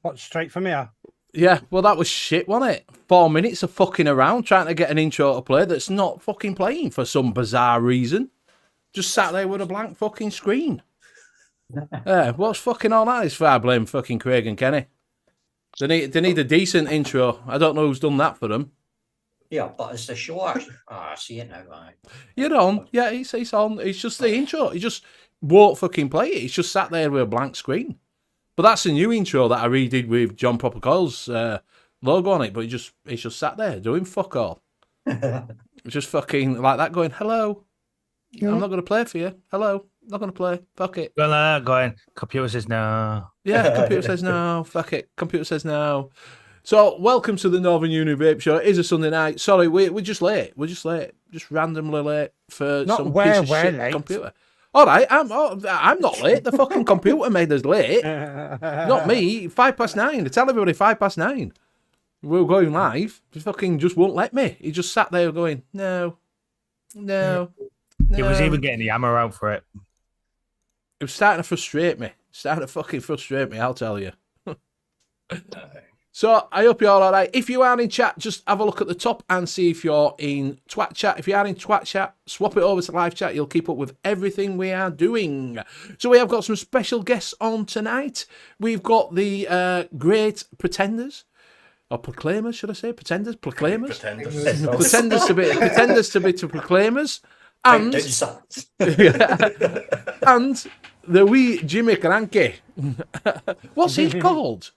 What, straight from here? Yeah, well, that was shit, wasn't it? 4 minutes of fucking around trying to get an intro to play that's not fucking playing for some bizarre reason. Just sat there with a blank fucking screen. What's fucking all that is for? I blame fucking Craig and Kenny. They need a decent intro. I don't know who's done that for them. Yeah, but it's the show. Actually. I see it now, right? You're on. Yeah, it's on. It's just the intro. He just won't fucking play it. He's just sat there with a blank screen. But that's a new intro that I redid with John Propercoil's logo on it. But he's just sat there doing fuck all. Just fucking like that, going, "Hello, I'm not going to play for you. Hello, not going to play. Fuck it." Going. Computer says no. Yeah, computer says no. Fuck it. Computer says no. So, welcome to the Northern Union Vape Show. It is a Sunday night. Sorry, we're just late. We're just late. Just randomly late for some piece of shit late. computer. All right, I'm not late. The fucking computer made us late. Not me. 9:05. Tell everybody 9:05. We were going live. He fucking just won't let me. He just sat there going, no. He was even getting the hammer out for it. It was starting to frustrate me. I'll tell you. So, I hope you're all right. If you are in chat, just have a look at the top and see if you're in Twat chat. If you are in Twat chat, swap it over to live chat. You'll keep up with everything we are doing. So, we have got some special guests on tonight. We've got the great Pretenders. Or Proclaimers, should I say? Pretenders? Proclaimers? Pretenders to be to Proclaimers. And, and the wee Jimmy Cranky. What's he called?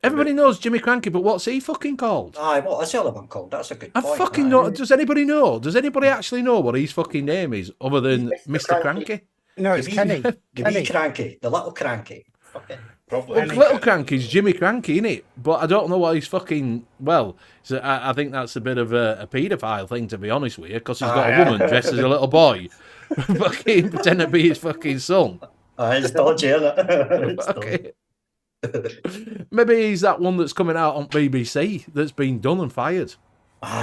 Everybody knows Jimmy Cranky, but what's he fucking called? What's the other one called? That's a good point. I fucking know. Does anybody know? Does anybody actually know what his fucking name is other than Mr. Cranky? No, it's Kenny. Kenny Cranky, the little Cranky. Okay. Well, little Cranky's Jimmy Cranky, innit? But I don't know what he's fucking... Well, so I think that's a bit of a paedophile thing, to be honest with you, because he's got a woman dressed as a little boy fucking pretend to be his fucking son. It's dodgy, isn't it? Okay. Maybe he's that one that's coming out on BBC that's been done and fired.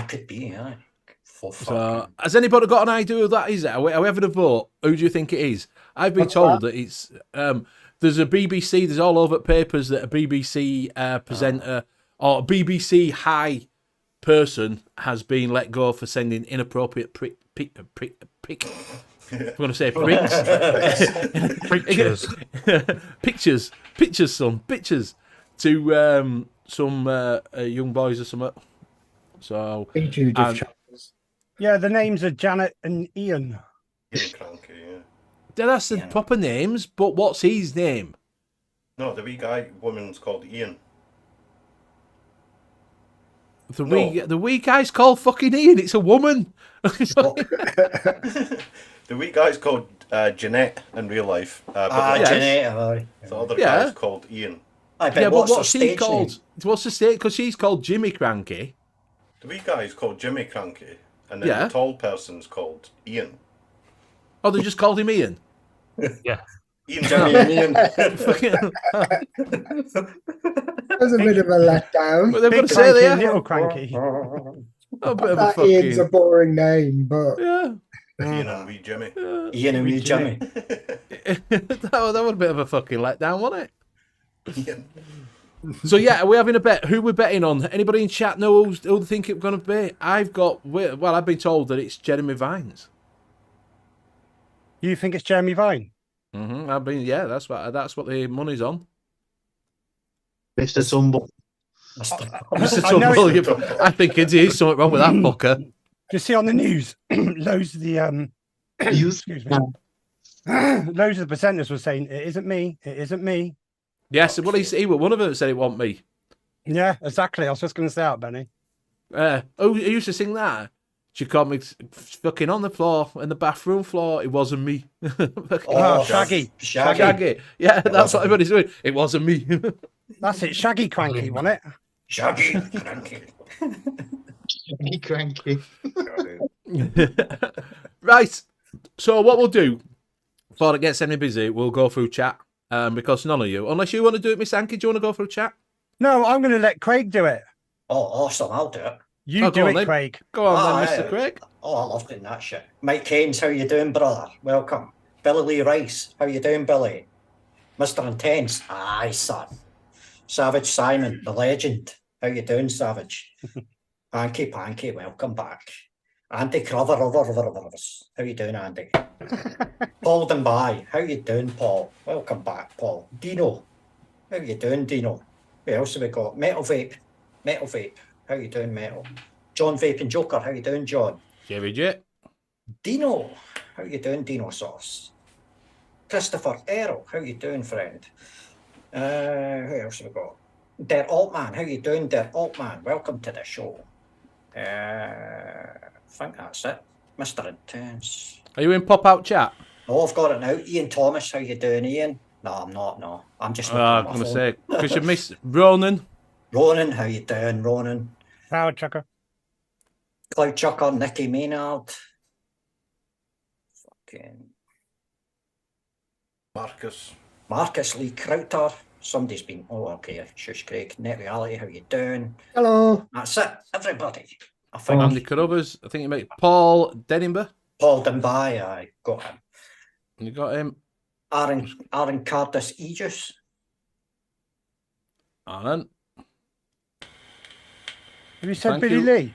Could be, yeah. So, has anybody got an idea who that is? Are we having a vote? Who do you think it is? I've been told that it's... there's a BBC, there's all over papers that a BBC presenter or a BBC high person has been let go for sending inappropriate I'm going to say pricks. Pictures to some young boys or something. So, yeah, the names are Janet and Ian. That's the proper names, but what's his name? No, the wee woman's called Ian. The wee guy's called fucking Ian. It's a woman. The wee guy's called Jeanette in real life. Jeanette. The other guy's called Ian. But what's he called? Name? What's the state? Because she's called Jimmy Cranky. The wee guy's called Jimmy Cranky, and then the tall person's called Ian. Oh, they just called him Ian? Yeah. Ian, Jimmy and Ian. That was a bit of a letdown. But they've got to say there. Little Cranky. Ian's a boring name, but... Yeah. Ian and wee Jimmy. Ian and wee Jimmy. that was a bit of a fucking letdown, wasn't it? Ian. So yeah, are we having a bet? Who we're betting on? Anybody in chat know who they think it's going to be? I've been told that it's Jeremy Vines. You think it's Jeremy Vine? That's what the money's on. Mr. Tumble. Mr. Tumble. I think it is something wrong with that fucker. Do you see on the news? Loads of the excuse me. Loads of the presenters were saying it isn't me. It isn't me. Yes, well, one of them said it wasn't me. Yeah, exactly. I was just going to say that, Benny. Who used to sing that? She caught me fucking on the floor, in the bathroom floor. It wasn't me. Shaggy. Yeah, that's what everybody's doing. It wasn't me. That's it. Shaggy Cranky, wasn't it? Shaggy Cranky. Shaggy Cranky. Right. So what we'll do, before it gets any busy, we'll go through chat. Because none of you, unless you want to do it, Miss Hanky, do you want to go through chat? No, I'm going to let Craig do it. Oh, awesome. I'll do it. You do it, Craig. Go on then, Mr. Craig. Oh, I love doing that shit. Mike Keynes, how you doing, brother? Welcome. Billy Lee Rice, how you doing, Billy? Mr. Intense. Aye, son. Savage Simon, the legend. How you doing, Savage? Panky, welcome back. Andy Crothers. How you doing, Andy? Paul Denby, how you doing, Paul? Welcome back, Paul. Dino, how you doing, Dino? Who else have we got? Metal Vape. How you doing, Metal? John Vaping Joker, how you doing, John? JVJ. Dino, how you doing, Dino Sauce? Christopher Errol, how you doing, friend? Who else have we got? Der Altman, how you doing, Der Altman? Welcome to the show. I think that's it. Mr. Intense. Are you in pop-out chat? Oh, I've got it now. Ian Thomas, how you doing, Ian? No, I'm not, no. I'm just looking I at was my going to phone. say, because you missed Ronan. Ronan, how you doing, Ronan? Power Chucker. Cloud Chucker, Nicky Maynard. Fucking Marcus Lee Crowther. Somebody's been, okay, shush Craig. Net Reality, how you doing? Hello. That's it, everybody. I think Andy Carruthers. I think you make Paul Denimber. Paul Denby, I got him. You got him. Aaron Cardis Aegis. Aaron. Have you said Thank Billy you. Lee?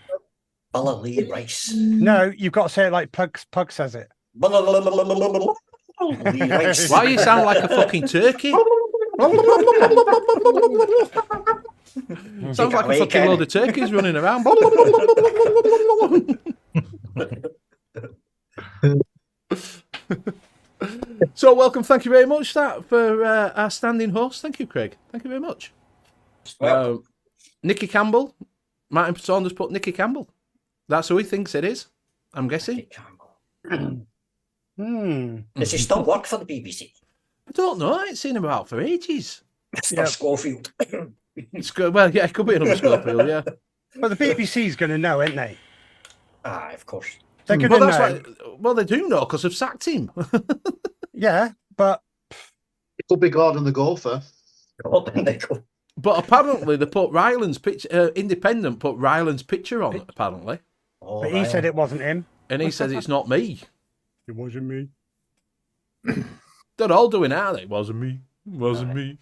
Bella Lee Rice. No, you've got to say it like Pug says it. Lee Rice. Why you sound like a fucking turkey? Sounds like a fucking load of turkeys running around. So welcome, thank you very much for our standing host. Thank you, Craig. Thank you very much. Nicky Campbell. Martin Saunders put Nicky Campbell. That's who he thinks it is, I'm guessing. Does he still work for the BBC? I don't know. I ain't seen him about for ages. Mr. Schofield. Well, yeah, it could be another Schofield, yeah. But the BBC's going to know, ain't they? Of course. They're going to know. Well, they do know because they've sacked him. Yeah, but it could be Gordon the Golfer. But apparently they put Ryland's picture. Independent put Ryland's picture on. Apparently, but he said it wasn't him, and he says it's not me. It wasn't me. They're all doing it, aren't they? It wasn't me. It wasn't me.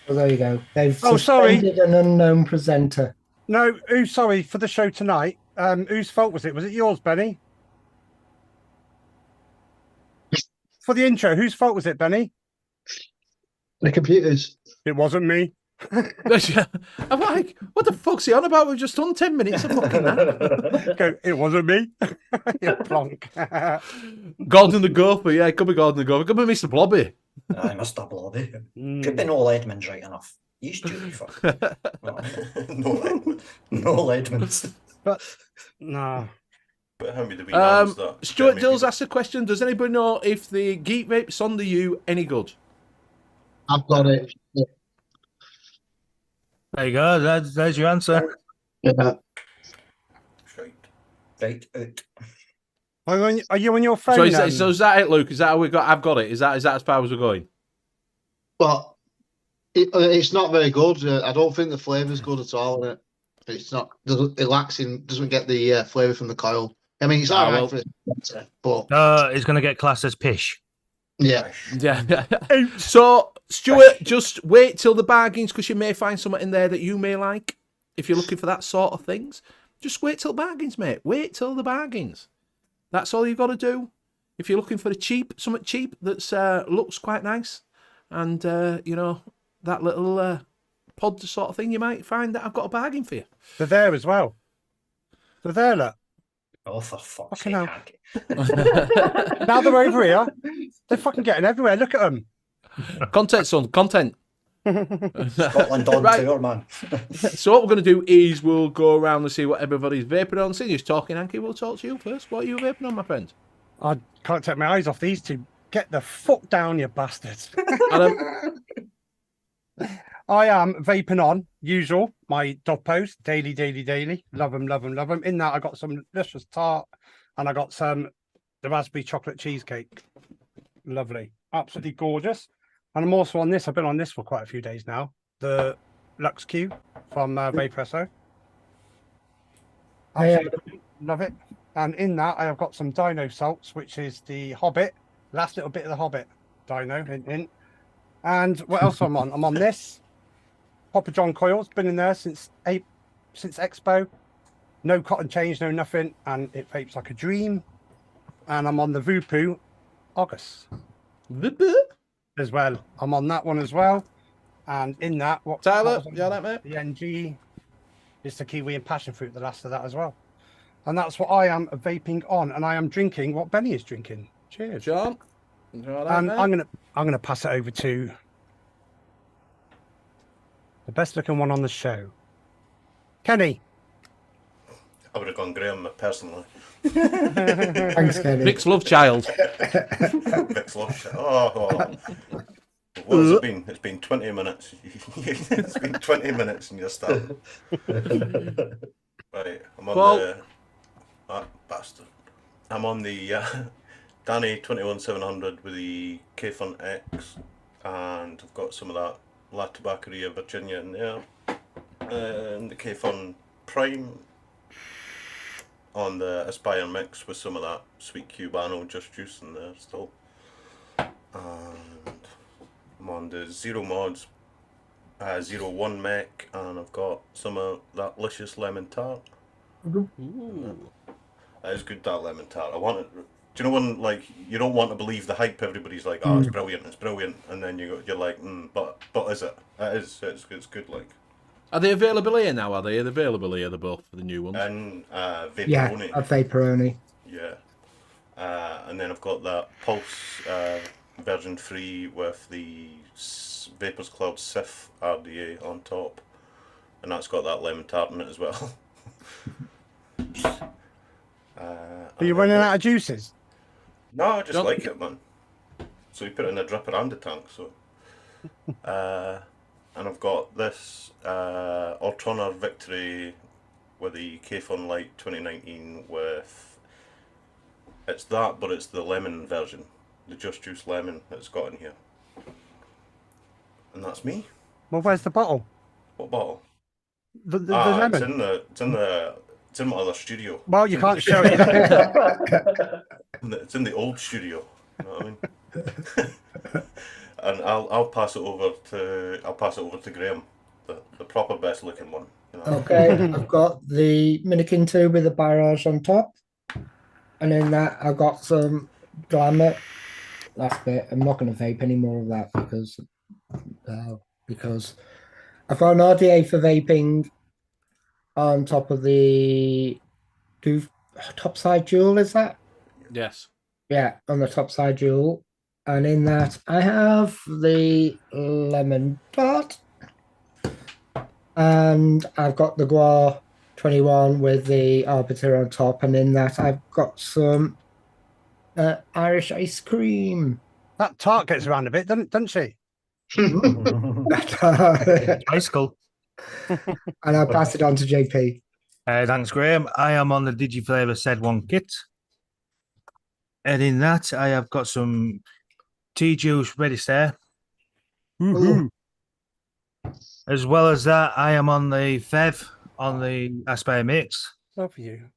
Well, there you go. They've sorry, suspended an unknown presenter. No, sorry for the show tonight. Whose fault was it? Was it yours, Benny? For the intro, whose fault was it, Benny? The computers. It wasn't me. I'm like, what the fuck's he on about? We've just done 10 minutes of fucking that. Go, it wasn't me. You plonk. Gordon the Gopher, yeah, it could be Gordon the Gopher. It could be Mr. Blobby. Mr. Blobby. Could be Noel Edmonds right enough. He's duty for Noel Edmonds. But no. But how many do we know that? Stuart Dills asked a question. Does anybody know if the Geek Vape Sonda U any good? I've got it. Yeah. There you go. There's your answer. Yeah. Right out. Are you on your phone? So is that it, Luke? Is that how we got? I've got it. Is that as far as we're going? But it's not very good. I don't think the flavour's good at all in it. It's not. Doesn't get the flavour from the coil. I mean, it's all right for it, but it's going to get classed as pish. Yeah. So, Stuart, just wait till the bargains because you may find something in there that you may like. If you're looking for that sort of things, just wait till the bargains, mate. Wait till the bargains. That's all you've got to do. If you're looking for something cheap that's looks quite nice, and that little pod sort of thing, you might find that I've got a bargain for you. They're there as well. They're there, look. Oh, for fuck's sake, Hanky. Now they're over here. They're fucking getting everywhere. Look at them. Content, son. Content. Scotland on tour, man. So what we're going to do is we'll go around and see what everybody's vaping on. Seeing you're talking, Hanky, we'll talk to you first. What are you vaping on, my friend? I can't take my eyes off these two. Get the fuck down, you bastards. I am vaping on, usual, my dog post, daily. Love them. In that, I got some delicious tart and I got the raspberry chocolate cheesecake. Lovely. Absolutely gorgeous. And I'm also on this. I've been on this for quite a few days now. The Lux Q from Vaperesso. Love it. And in that, I have got some Dino Salts, which is the Hobbit. Last little bit of the Hobbit Dino, hint. And what else am I on? I'm on this. Papa John coils, been in there since Expo. No cotton change, no nothing, and it vapes like a dream. And I'm on the Vupu August as well. I'm on that one as well. And in that, Tyler, what was you all right, mate? the NG is the kiwi and passion fruit, the last of that as well. And that's what I am vaping on, and I am drinking what Benny is drinking. Cheers, John. You all right, and mate? I'm gonna pass it over to the best looking one on the show, Kenny. I would have gone Graham personally. Thanks, Kenny. Rick's love child. Vic's love. Oh. What has it been? It's been 20 minutes. It's been 20 minutes and you're starting. Right, I'm on the... Ah, bastard. I'm on the Danny 21700 with the K-Fun X, and I've got some of that La Tabaccaria Virginia in there, and the K-Fun Prime on the Aspire Mix with some of that sweet Cubano Just Juice in there still. And I'm on the Zero Mods 01 Mech, and I've got some of that Licious Lemon Tart. Ooh. That is good, that lemon tart. I want it. Do you know when, like, you don't want to believe the hype? Everybody's like, "Oh, it's brilliant," and then you're like, but is it? It is. It's good. Like, Are they available here now? Are they available here? They're both the new ones. and Vaporoni. Yeah, a Vaporoni. Yeah. And then I've got that Pulse version 3 with the Vapors Cloud Sif RDA on top, and that's got that lemon tart in it as well. Are you running out of juices? No, I just like it, man. So you put it in a dripper and a tank. So, and I've got this Ultroner Victory with the K-Fun Light 2019 with, it's that, but it's the lemon version, the Just Juice lemon that's got in here. And that's me. Well, where's the bottle? What bottle? The lemon. It's in my other studio. Well, you can't show it. It's in the old studio. You know what I mean? And I'll pass it over to Graham, the proper best looking one. You know? Okay, I've got the Minikin 2 with the barrage on top. And in that, I've got some Glamour. Last bit. I'm not going to vape any more of that because I've got an RDA for vaping on top of the top side jewel, is that? Yes. Yeah, on the top side jewel. And in that, I have the lemon tart. And I've got the Gua 21 with the Arbiter on top. And in that, I've got some Irish ice cream. That tart gets around a bit, doesn't she? Bicycle. And I'll pass it on to JP. Thanks, Graham. I am on the DigiFlavor Said One kit. And in that, I have got some tea juice ready there. As well as that, I am on the Fev on the Aspire Mix. Love you.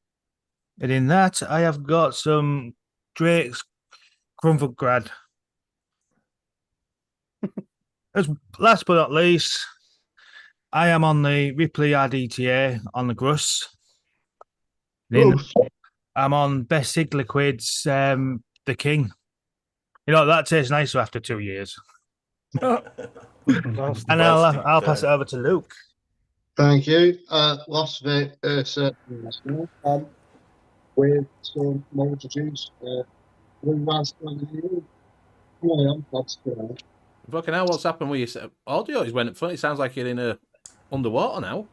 And in that, I have got some Drake's Crumble Grad. As last but not least, I am on the Ripley RDTA on the Gruss. I'm on Best Sig Liquids, the King. You know, that tastes nicer after 2 years. And I'll pass it over to Luke. Thank you. Las Vegas with some more juice. Fucking hell, what's happened with your audio? It went funny. It sounds like you're in underwater now.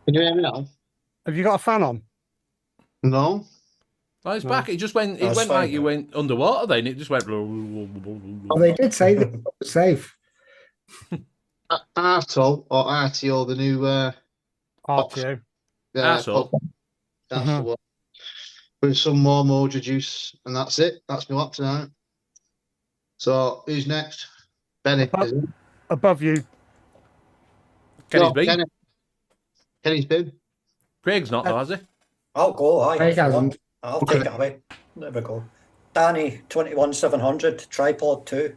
Can you hear me now? Have you got a fan on? No. Oh, it's back. It just went. It went like you went underwater. Then it just went. Well, they did say that it was safe. Arto or RTO, the new RTO. Arto. That's the one. With some more Mojo juice, and that's it. That's my lap tonight. So who's next? Benny. Above you. Kenny's been. Kenny's been. Craig's not though, has he? I'll go. Craig hasn't. I'll take it away. There we go. Danny 21700 Tripod 2.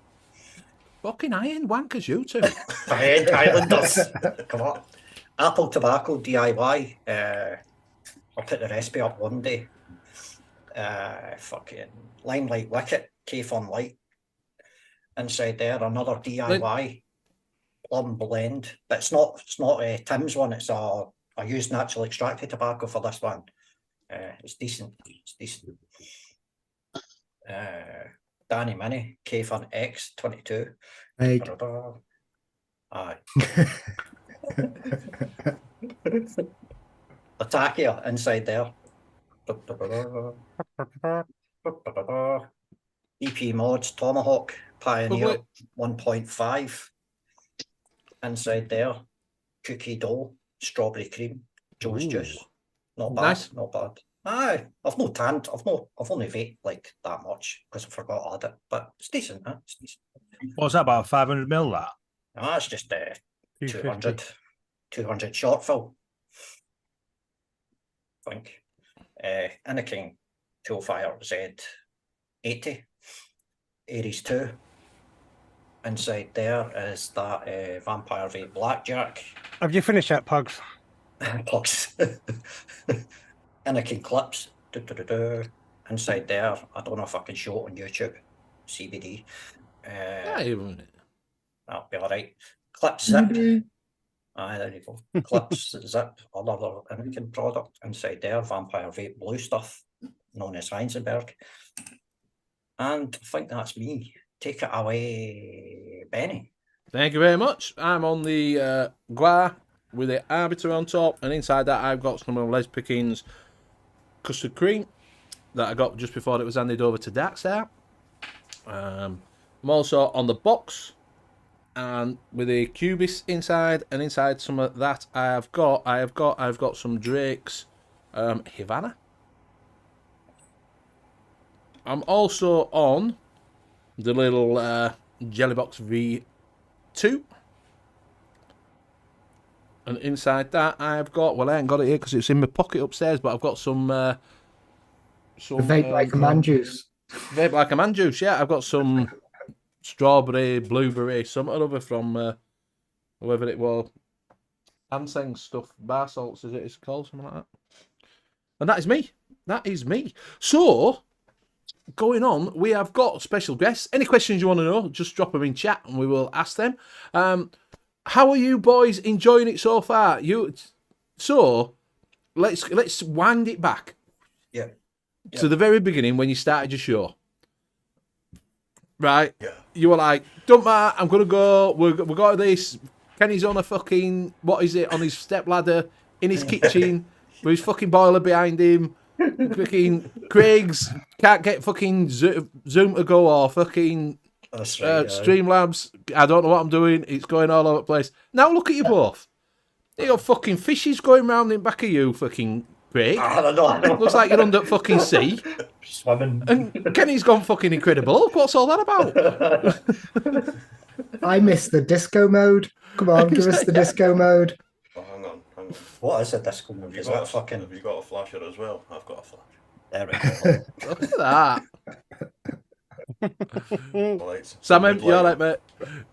Fucking iron wankers, you two. Islanders. Come on. Apple Tobacco DIY. I'll put the recipe up one day. Fucking Limelight Wicket, K-Fun Light. Inside there, another DIY plum blend, but it's not Tim's one. It's I use natural extracted tobacco for this one. It's decent. Danny Mini, K-Fun X22. Hey. Aye. Latakia inside there. EP Mods, Tomahawk, Pioneer 1.5. Inside there, cookie dough, strawberry cream, Joe's juice. Not bad, Nice. not bad. Aye, I've only vaped like that much because I forgot I had it, but it's decent, huh? It's decent. What's that, about 500 mil, that? No, it's just 250. 200 short fill. I think. Anakin Toolfire Z80, Aries 2. Inside there is that Vampire Vape Blackjack. Have you finished that, Pugs? Pugs. Anakin Clips. Inside there, I don't know if I can show it on YouTube. CBD. That'll be all right. Clips Zip. Aye, there you go. Clips Zip, another Anakin product. Inside there, Vampire Vape Blue stuff, known as Heisenberg. And I think that's me. Take it away, Benny. Thank you very much. I'm on the Gua with the Arbiter on top, and inside that I've got some of Les Pickings custard cream that I got just before it was handed over to Darkstar. I'm also on the box and with a Cubis inside, and inside some of that I've got some Drake's Havana. I'm also on the little Jellybox V2. And inside that I've got, well, I ain't got it here because it's in my pocket upstairs, but I've got some Vape like a man juice. Vape like a man juice, yeah. I've got some strawberry, blueberry, something or other from whoever it was. Anseng stuff, bar salts, is it? It's called something like that. And that is me. That is me. So, going on, we have got special guests. Any questions you want to know, just drop them in chat and we will ask them. How are you boys enjoying it so far? So let's wind it back. Yeah. To the very beginning when you started your show. Right? Yeah. You were like, don't matter, I'm gonna go, we're going to this. Kenny's on a fucking, what is it, on his step ladder in his kitchen with his fucking boiler behind him. Fucking Craig's can't get fucking Zoom to go, or fucking Streamlabs. I don't know what I'm doing. It's going all over the place. Now look at you both. You got fucking fishes going round in back of you, fucking Craig. I don't know. Looks like you're under fucking sea. Swimming. And Kenny's gone fucking incredible. What's all that about? I missed the disco mode. Come on, give us the disco mode. Oh, hang on. What is a disco mode? Have Is you, that got fucking... have you got a flasher as well? I've got a flash. There we go. Look at that. Lights. Sam, you're right, mate.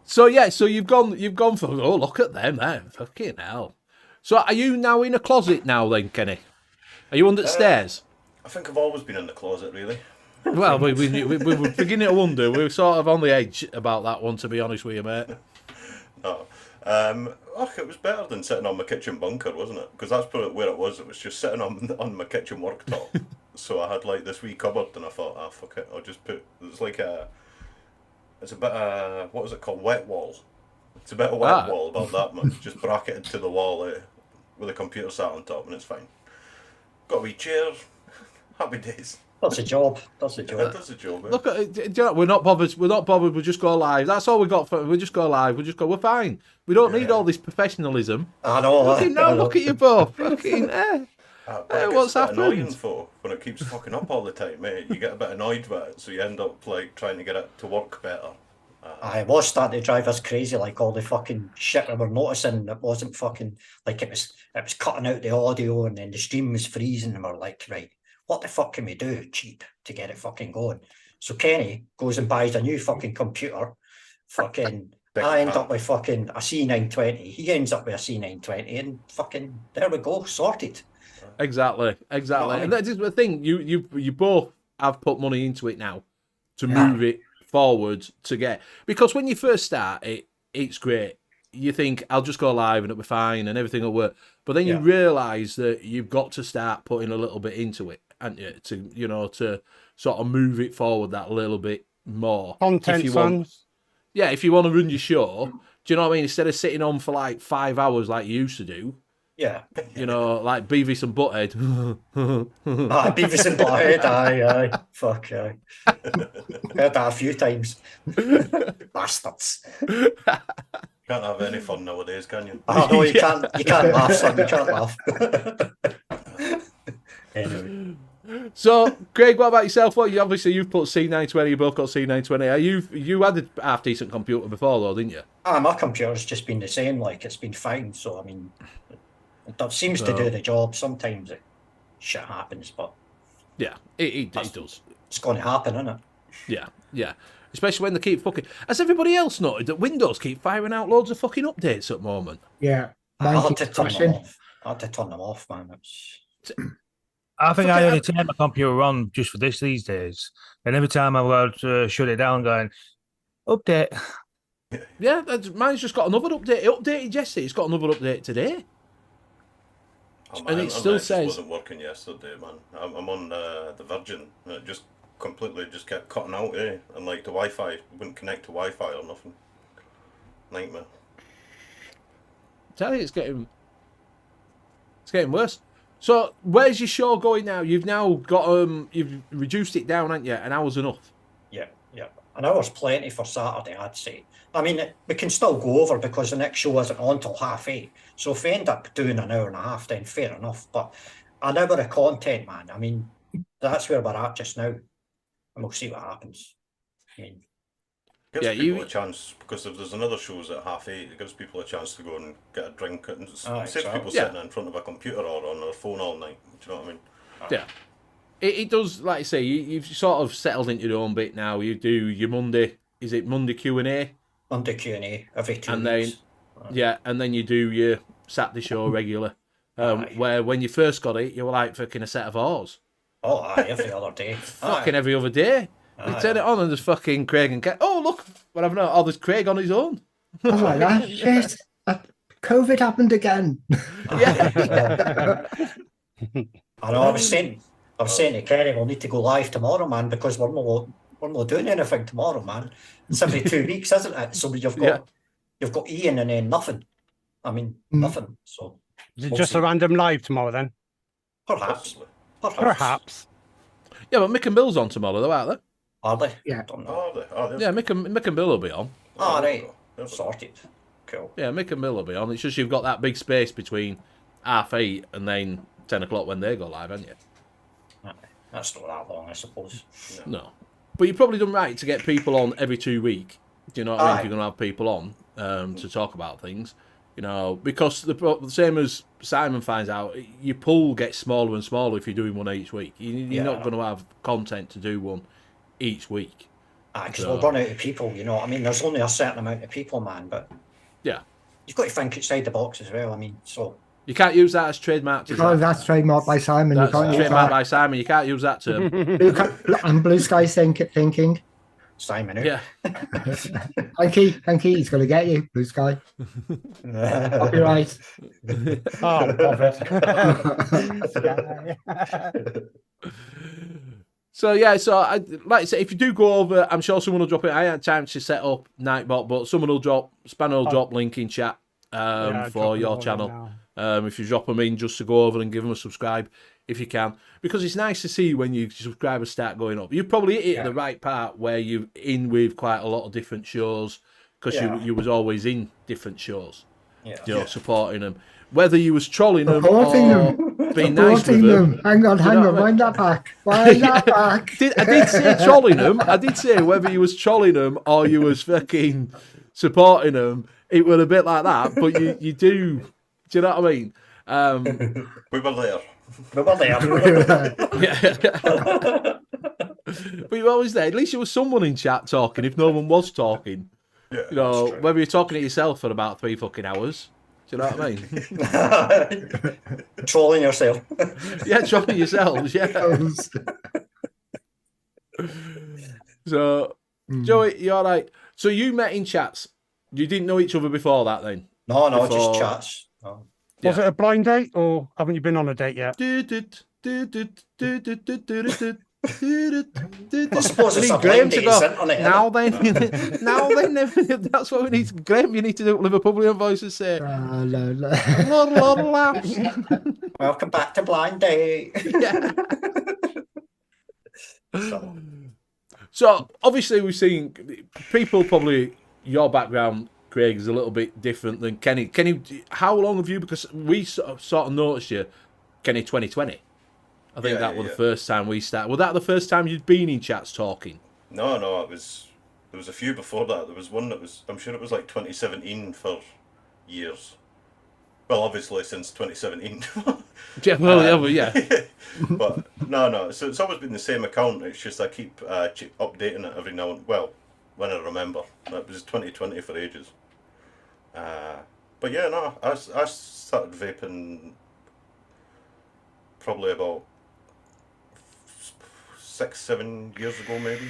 So yeah, so you've gone for, oh, look at them there. Fucking hell. So are you now in a closet now then, Kenny? Are you under the stairs? I think I've always been in the closet, really. Well, we were beginning to wonder. We were sort of on the edge about that one, to be honest with you, mate. No. It was better than sitting on my kitchen bunker, wasn't it? Because that's probably where it was. It was just sitting on my kitchen worktop. So I had like this wee cupboard, and I thought, fuck it, I'll just put. It's a bit of, what was it called? Wet wall. It's a bit of wet wall, about that much. Just bracketed to the wall with a computer sat on top, and it's fine. Got a wee chair. Happy days. That's a job. That's a job. That's a job. Look, we're not bothered. We're not bothered. We just go live. That's all we got. We just go live. We're fine. We don't need all this professionalism. I know. Look at you both. Fucking, what's happening? Annoying for when it keeps fucking up all the time, mate. You get a bit annoyed with it, so you end up like trying to get it to work better. I was starting to drive us crazy, like all the fucking shit we were noticing. It wasn't fucking like it was cutting out the audio, and then the stream was freezing, and we're like, right, what the fuck can we do cheap to get it fucking going? So Kenny goes and buys a new fucking computer fucking, Big I end fan. up with fucking a C920. He ends up with a C920, and fucking there we go, sorted. Exactly. No, And that is the thing. You both have put money into it now to move it forward to get, because when you first start it's great. You think I'll just go live and it'll be fine and everything will work. But then you realise that you've got to start putting a little bit into it, and to sort of move it forward that little bit more. Content, sons. Yeah, if you want to run your show, do you know what I mean? Instead of sitting on for like 5 hours like you used to do, like Beavis and Butthead. Beavis and Butthead, aye. Fuck, aye. Heard that a few times. Bastards. Can't have any fun nowadays, can you? Oh, no, you can't laugh, son, you can't laugh. Anyway. So, Craig, what about yourself? You've put C920, you both got C920. You had a half decent computer before, though, didn't you? My computer's just been the same, like, it's been fine, so, I mean, it seems to do the job. Sometimes shit happens, but... Yeah, it does. It's going to happen, isn't it? Yeah. Especially when they keep fucking... Has everybody else noted that Windows keep firing out loads of fucking updates at the moment? Yeah. I had to turn them off, man. I think I only turn my computer on just for this these days. And every time I would shut it down going, update. Yeah, mine's just got another update. It updated yesterday. It's got another update today. And it still says... wasn't working yesterday, man. I'm on the Virgin. And it just completely kept cutting out, and like the Wi-Fi wouldn't connect to Wi-Fi or nothing. Nightmare. Tell you, it's getting worse. So where's your show going now? You've now got you've reduced it down, haven't you? An hour's enough. Yeah. An hour's plenty for Saturday, I'd say. I mean, we can still go over because the next show isn't on till 8:30. So if we end up doing an hour and a half, then fair enough. But an hour of content, man. I mean, that's where we're at just now. And we'll see what happens. I mean, gives people a chance, because if there's another shows at 8:30, it gives people a chance to go and get a drink and save people sitting in front of a computer or on their phone all night. Do you know what I mean? Yeah. It does, like I say, you've sort of settled into your own bit now. You do your Monday, is it Monday Q&A? Monday Q&A every 2 and weeks. Then, and then you do your Saturday show regular. Where when you first got it, you were like fucking a set of oars. Oh, aye, every other day. Fucking every other day. You turn it on and there's fucking Craig and oh look, whatever. Oh, there's Craig on his own. I was like, that shit. COVID happened again. Yeah. I know. I was saying to Kenny, we'll need to go live tomorrow, man, because we're not doing anything tomorrow, man. It's every 2 weeks, isn't it? So you've got Ian and then nothing. I mean, nothing. So is it just a random live tomorrow then? Perhaps. Yeah, but Mick and Bill's on tomorrow, though, aren't they? Are they? Yeah. Yeah, Mick and Bill will be on. Oh, right. Sorted. Cool. Yeah, Mick and Bill will be on. It's just you've got that big space between 8:30 and then 10 o'clock when they go live, haven't you? That's not that long, I suppose. No. But you've probably done right to get people on every 2 weeks. Do you know what I mean? If you're going to have people on to talk about things. You know, because the same as Simon finds out, your pool gets smaller and smaller if you're doing one each week. You're not going to have content to do one each week. Because we'll run out of people, you know what I mean? There's only a certain amount of people, man, but yeah, you've got to think outside the box as well. I mean, so you can't use that as trademark. That's trademarked by Simon. That's trademarked by Simon. You can't use that term. And Blue Sky's thinking. Simon, yeah. Hanky, he's going to get you, Blue Sky. Copyright. Oh, bother. So like I say, if you do go over, I'm sure someone will drop it. I had time to set up Nightbot, but someone will drop, Spanner will drop link in chat for your channel. If you drop them in, just to go over and give them a subscribe if you can, because it's nice to see when your subscribers start going up. You probably hit the right part where you're in with quite a lot of different shows, because you was always in different shows, supporting them. Whether you was trolling them or being nice with them. Hang on, wind that back. Wind that back. I did say trolling them. I did say whether you was trolling them or you was fucking supporting them, it was a bit like that, but you do you know what I mean? We were there. But you were always there. At least there was someone in chat talking if no one was talking. Yeah, You know, that's true. whether you're talking to yourself for about 3 fucking hours. Do you know what I mean? Trolling yourself. Yeah, trolling yourselves, yeah. So, Joey, you're all right. So you met in chats. You didn't know each other before that then? No, Before- just chats. No. Was it a blind date or haven't you been on a date yet? I suppose it's a blind date, isn't it? Now then, now then, that's what we need. Graham, you need to do Liverpoolian voice and say, Welcome back to blind date. yeah. So obviously we've seen people probably your background, Craig, is a little bit different than Kenny. Kenny, how long have you? Because we sort of noticed you, Kenny, 2020. I think that was the first time we started. Was that the first time you'd been in chats talking? No, it was. There was a few before that. There was one that was. I'm sure it was like 2017 for years. Well, obviously since 2017. Yeah, well, yeah. But no. So it's always been the same account. It's just I keep updating it every now and when I remember. That was 2020 for ages. But yeah, no, I started vaping probably about 6-7 years ago, maybe.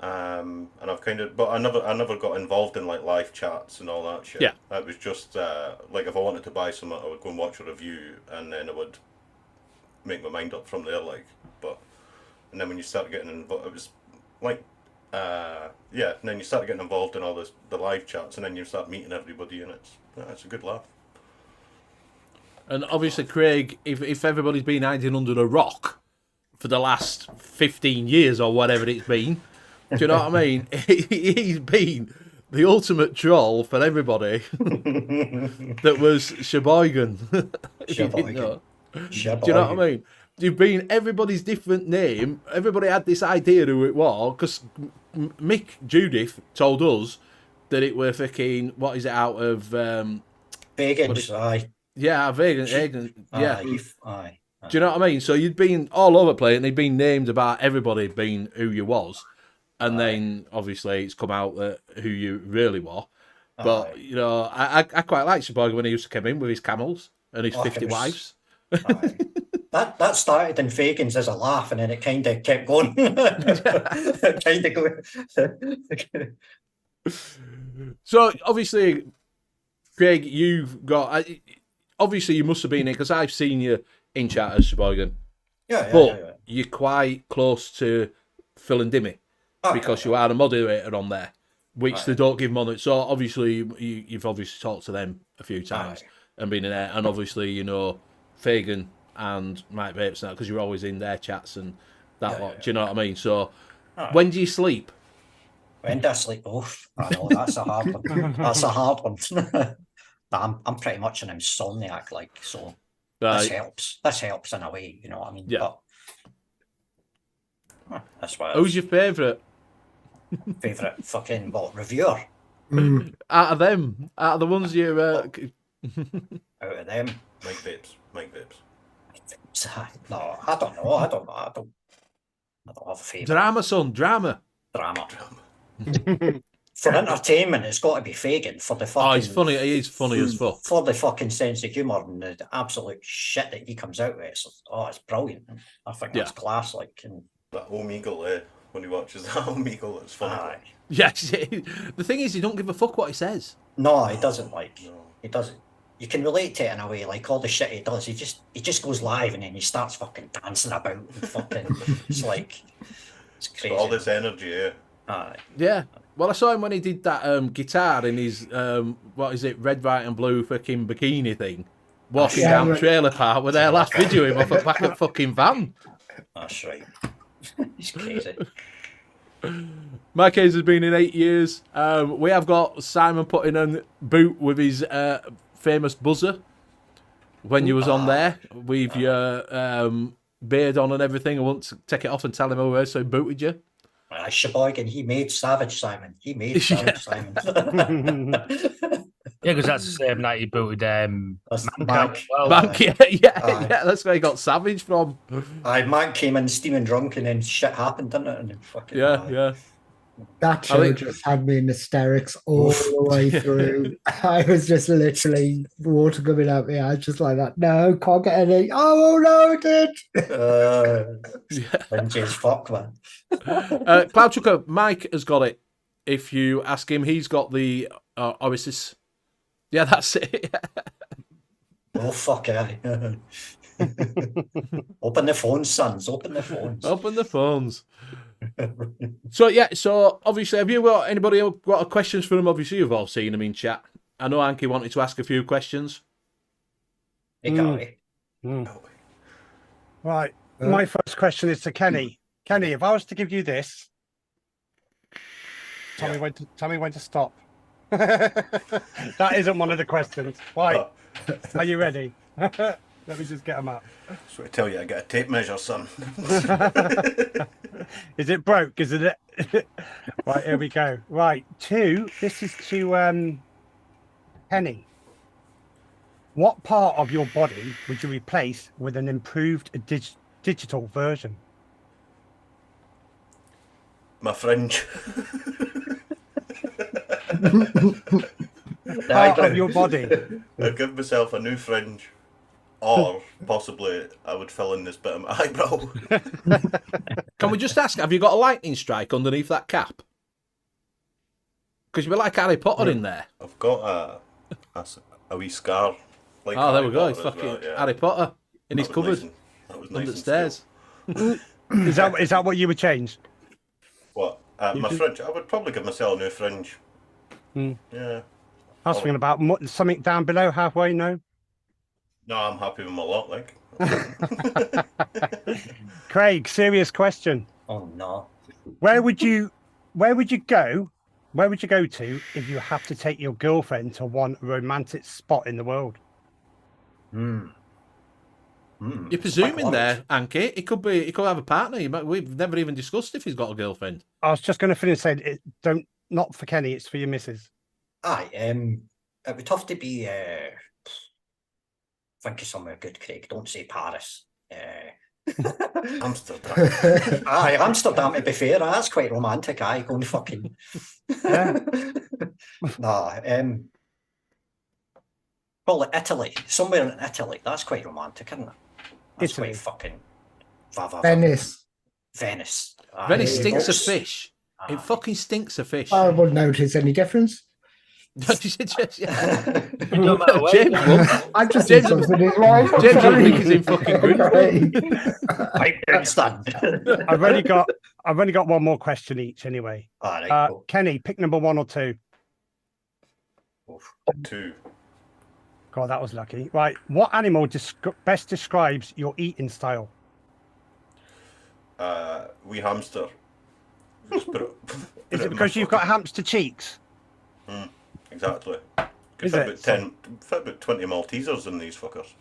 And I've but I never got involved in like live chats and all that shit. Yeah. It was just like if I wanted to buy something, I would go and watch a review, and then I would make my mind up from there. And then when you start getting involved, it was like, and then you start getting involved in all the live chats, and then you start meeting everybody, and it's a good laugh. And obviously, Craig, if everybody's been hiding under a rock for the last 15 years or whatever it's been, do you know what I mean? He's been the ultimate troll for everybody that was Sheboygan. Sheboygan. Do you know what I mean? You've been everybody's different name. Everybody had this idea who it was, because Mick Judith told us that it were fucking, what is it, out of... Vegans, aye. Yeah, vegan, yeah. Aye. Do you know what I mean? So you'd been all over the place, and they'd been named about everybody being who you was, and then obviously it's come out that who you really were. But you know, I quite like Sheboygan when he used to come in with his camels and his 50 wives. Aye. That started in Vegans as a laugh, and then it kind of kept going. So obviously, Craig, you've got. Obviously, you must have been in, because I've seen you in chat as Sheboygan. But you're quite close to Phil and Dimmy, because you are a moderator on there, which they don't give money. So obviously, you've obviously talked to them a few times and been in there, and obviously, you know, Fagan and Mike Vapes now, because you're always in their chats and that lot. Do you know what I mean? So when do you sleep? When do I sleep? Oh, I know, that's a hard one. That's a hard one. I'm pretty much an insomniac, so this helps. This helps in a way, you know what I mean? Yeah. But, that's why. Who's your favourite? Favourite fucking reviewer? Out of them, out of the ones you out of them, Mike Vapes. No, I don't know. I don't have a favourite. Drama, son, drama. For entertainment, it's got to be Fagan for the fucking. Oh, he's funny. He is funny as fuck. For the fucking sense of humour and the absolute shit that he comes out with. It's brilliant. I think that's class. And that Omegle, when he watches that Omegle, it's funny. Yes. The thing is, he don't give a fuck what he says. No, he doesn't. He doesn't. You can relate to it in a way. Like all the shit he does, he just goes live and then he starts fucking dancing about and fucking. It's crazy. All this energy, Yeah. Well, I saw him when he did that guitar in his what is it, red, white, and blue fucking bikini thing, walking down trailer park with their last video him off the back of fucking van. That's right. He's crazy. My case has been in 8 years. We have got Simon putting a boot with his famous buzzer when you was on there with your beard on and everything. I want to take it off and tell him who it was, so he booted you. Sheboygan, he made Savage Simon. Simon. Yeah, because that's the same night he booted Mank. Yeah, that's where he got Savage from. Mank came in steaming drunk, and then shit happened, didn't it? And then fucking yeah. That show just had me in hysterics all the way through. I was just literally water coming out my eyes, just like that. No, can't get any. Oh no, it did. Cringy as fuck, man. Cloud Chucker, Mike has got it. If you ask him, he's got the Oasis. Yeah, that's it. Oh, fuck yeah. Open the phones, sons. Open the phones. Open the phones. So, yeah, so obviously, have you got anybody got questions for him? Obviously, you've all seen him in chat. I know Hanky wanted to ask a few questions. Right. My first question is to Kenny. Kenny, if I was to give you this, tell me when to stop. That isn't one of the questions. Right. Are you ready? Let me just get them up. So I tell you, I got a tape measure, son. Is it broke? Isn't it? Right, here we go. Right, this is to Penny. What part of your body would you replace with an improved digital version? My fringe. Part of your body. I'd give myself a new fringe. Or possibly I would fill in this bit of my eyebrow. Can we just ask, have you got a lightning strike underneath that cap? Because you'd be like Harry Potter in there. I've got a wee scar. Like there we go. Potter It's as fucking well, yeah. Harry Potter in his cupboard. That was Under nice the and stairs. Is that what you would change? What? My fringe? I would probably give myself a new fringe. Yeah. I was thinking about something down below halfway, no? No, I'm happy with my lot, like. Craig, serious question. Oh no. Where would you go? Where would you go to if you have to take your girlfriend to one romantic spot in the world? You're presuming there, Hanky. He could have a partner. We've never even discussed if he's got a girlfriend. I was just going to finish saying, not for Kenny, it's for your missus. Aye, it would have to be think of somewhere good, Craig. Don't say Paris. Amsterdam. Aye, Amsterdam, to be fair, that's quite romantic. Aye, going fucking. Yeah. Probably Italy. Somewhere in Italy. That's quite romantic, isn't it? That's Italy. quite fucking. Venice. Venice. Aye. Venice stinks of fish. It fucking stinks of fish. I wouldn't notice any difference. James No matter where. I've just James- seen something in his life. James will think he's in fucking Grimsby. I understand. I've only got one more question each anyway. All right, cool. Kenny, pick number 1 or 2. 2. God, that was lucky. Right, what animal best describes your eating style? Wee hamster. Just put it, Is it because you've got hamster cheeks? Exactly. Is Could it? fit about 20 Maltesers in these fuckers.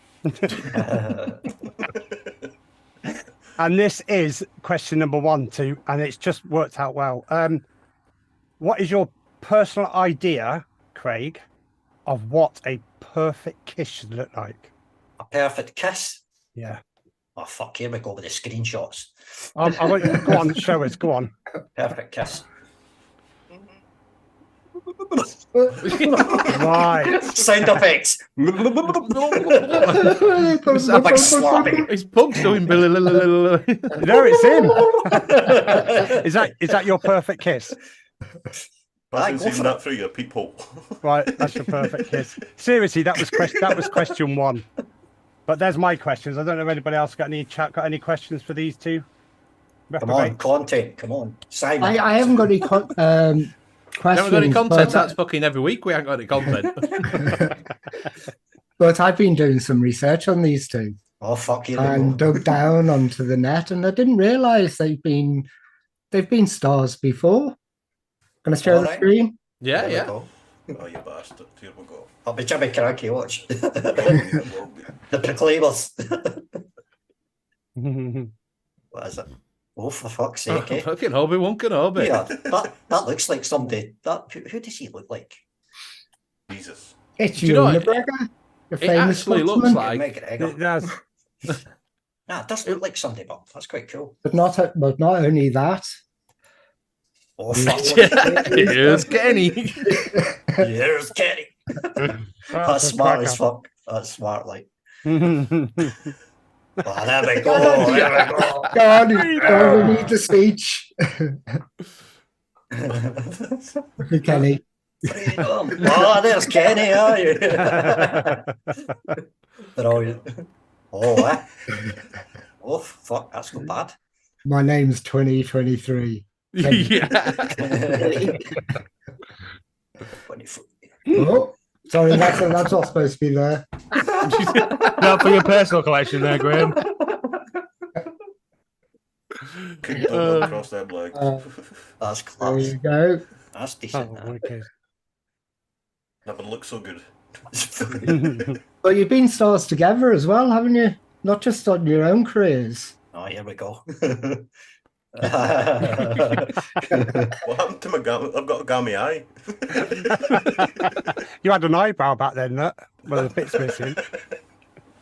And this is question number 1, 2, and it's just worked out well. What is your personal idea, Craig, of what a perfect kiss should look like? A perfect kiss. Yeah. Oh fuck! Here we go with the screenshots. I want you to go on, show us. Go on. Perfect kiss. Right. Sound effects. Like slapping. His pug's doing Billy. No, it's him. Is that your perfect kiss? I haven't seen that through your peephole. Right, that's your perfect kiss. Seriously, that was question 1. But there's my questions. I don't know if anybody else got any questions for these two. Come on, content. Come on, Simon. I haven't got any questions. Haven't got any content. That's fucking every week we haven't got any content. But I've been doing some research on these two. Oh fuck you! And dug down onto the net, and I didn't realise they've been stars before. Gonna share the screen. Yeah, yeah. Oh, you bastard! Here we go. I'll be Jimmy Cranky. Watch the Proclaimers. What is it? Oh, for fuck's sake! Eh? Fucking Obi-Wan Kenobi. Yeah, that looks like somebody. Who does he look like? Jesus. It's Do you know Ewan what? McGregor, the It famous actually looks Scotsman. like. McGregor. It does. Nah, it does look like somebody, but that's quite cool. But not only that. Oh, fuck. Here's Kenny. Here's Kenny. That's a smart as cracker. fuck. That's smart, like. Oh, Oh, there we go. There we go. Go on, we need the speech. Okay, Kenny. Freedom. Oh, there's Kenny. Are you? Brilliant. Oh, oh, fuck. That's not bad. My name's 2023. Yeah. 24. Oh, sorry, that's not supposed to be there. Not for your personal collection there, Graham. Keep them across them legs. That's There class. you go. That's decent. wicked. Never looked so good. But you've been stars together as well, haven't you? Not just on your own careers. Oh, here we go. What happened to my gum? I've got a gummy eye. You had an eyebrow back then, that well, the bit's missing.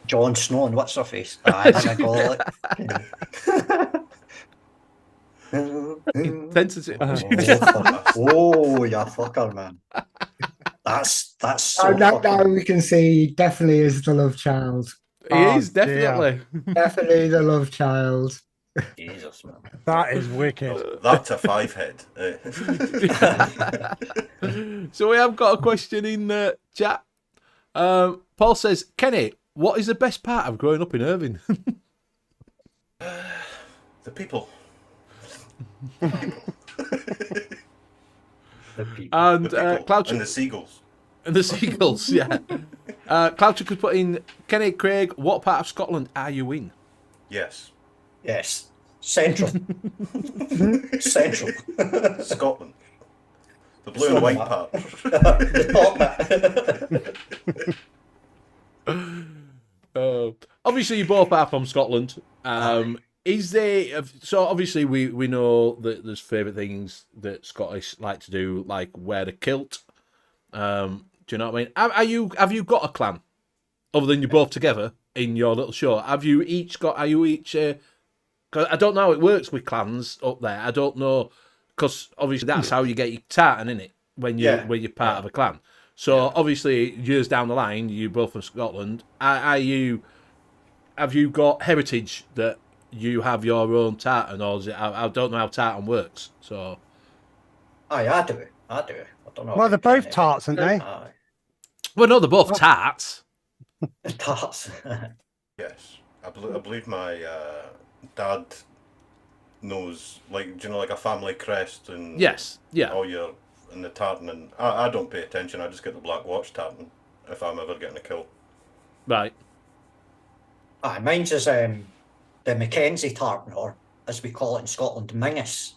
Jon Snow and what's her face? Aye, there we go. Intensity. Oh, you fucker, man. That's so Now fucking... we can see definitely is the love child. He is, definitely. Definitely the love child. Jesus, man. That is wicked. That's a 5 head. So we have got a question in the chat. Paul says, Kenny, what is the best part of growing up in Irving? The people. The people. And The people. Cloud And the seagulls. and the seagulls, yeah. Cloudchick has put in, Kenny, Craig, what part of Scotland are you in? Yes. Yes. Central. Central. Scotland. The blue and white part. The top bit. Obviously, you both are from Scotland. Is there... So, obviously, we know that there's favourite things that Scottish like to do, like wear the kilt. Do you know what I mean? Have you got a clan? Other than you both together in your little show? Have you each got... Are you each... Cause I don't know how it works with clans up there. I don't know... Because, obviously, that's how you get your tartan, innit? When you're part of a clan. So, obviously, years down the line, you're both from Scotland. Have you got heritage that you have your own tartan, or is it, I don't know how tartan works. So, Aye, I do. I don't know. Well, they're both tarts, aren't they? Aye. well, no, they're both tarts. Tarts. Yes. I believe my dad knows, like, do you know, like a family crest and Yes, yeah. all your and the tartan, and I don't pay attention. I just get the black watch tartan if I'm ever getting a kill. Right. Aye, mine's is the Mackenzie tartan, or as we call it in Scotland, Mingus.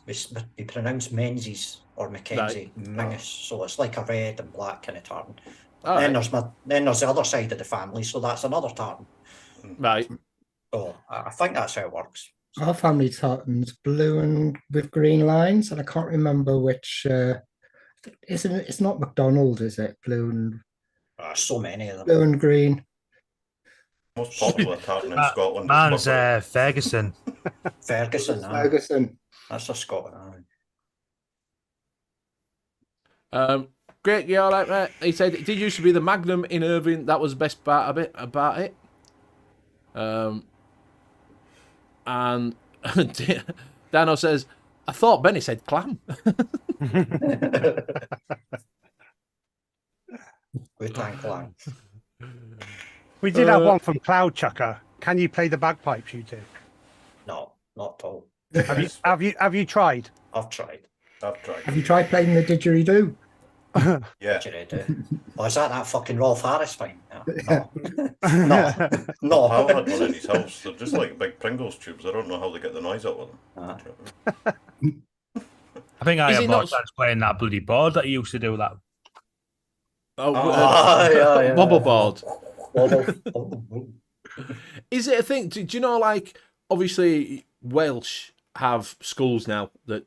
We pronounce Menzies or Mackenzie Mingus. So it's like a red and black kind of tartan. All Then right. there's the other side of the family, so that's another tartan. Right. So I think that's how it works. Our family tartan's blue and with green lines, and I can't remember which. It's not McDonald, is it? Blue So many of them. and green. Most popular tartan in Scotland. Man's is Burberry. Ferguson. Ferguson. Aye. Ferguson. That's a Scotland. Great, you all right, mate? He said it did used to be the Magnum in Irving. That was the best part of it, about it. And Dano says, I thought Benny said clam. Wu-Tang Clan. We did have one from Cloud Chucker. Can you play the bagpipes, you two? No, not at all. Have you tried? I've tried. I've tried. Have you tried playing the didgeridoo? Yeah. Oh, is that fucking Rolf Harris thing? No. No. I haven't had one in his house. They're just like big Pringles tubes. I don't know how they get the noise out of them. I think I Is have it more not- chance playing that bloody board that you used to do that. Yeah. Wobble board. Wobble. Is it a thing? Do you know, like, obviously Welsh have schools now that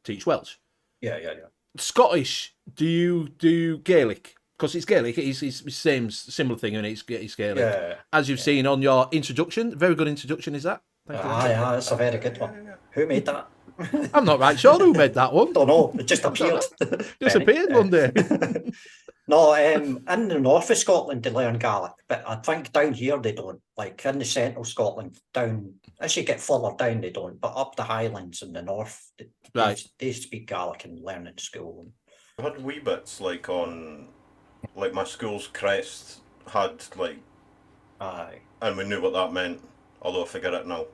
teach Welsh. Yeah. Scottish, do you do Gaelic? Because it's Gaelic, it's the same similar thing, and it's Gaelic. Yeah. As you've seen on your introduction, very good introduction, is that? Thank you. Aye, that's a very good one. Who made that? I'm not right sure who made that one. Don't know. It just appeared. Disappeared one day. No, in the north of Scotland they learn Gaelic, but I think down here they don't. Like in the central Scotland, down as you get further down they don't. But up the Highlands in the north, they speak Gaelic and learn in school. I had wee bits like on, like my school's crest had like, Aye. and we knew what that meant. Although I forget it now.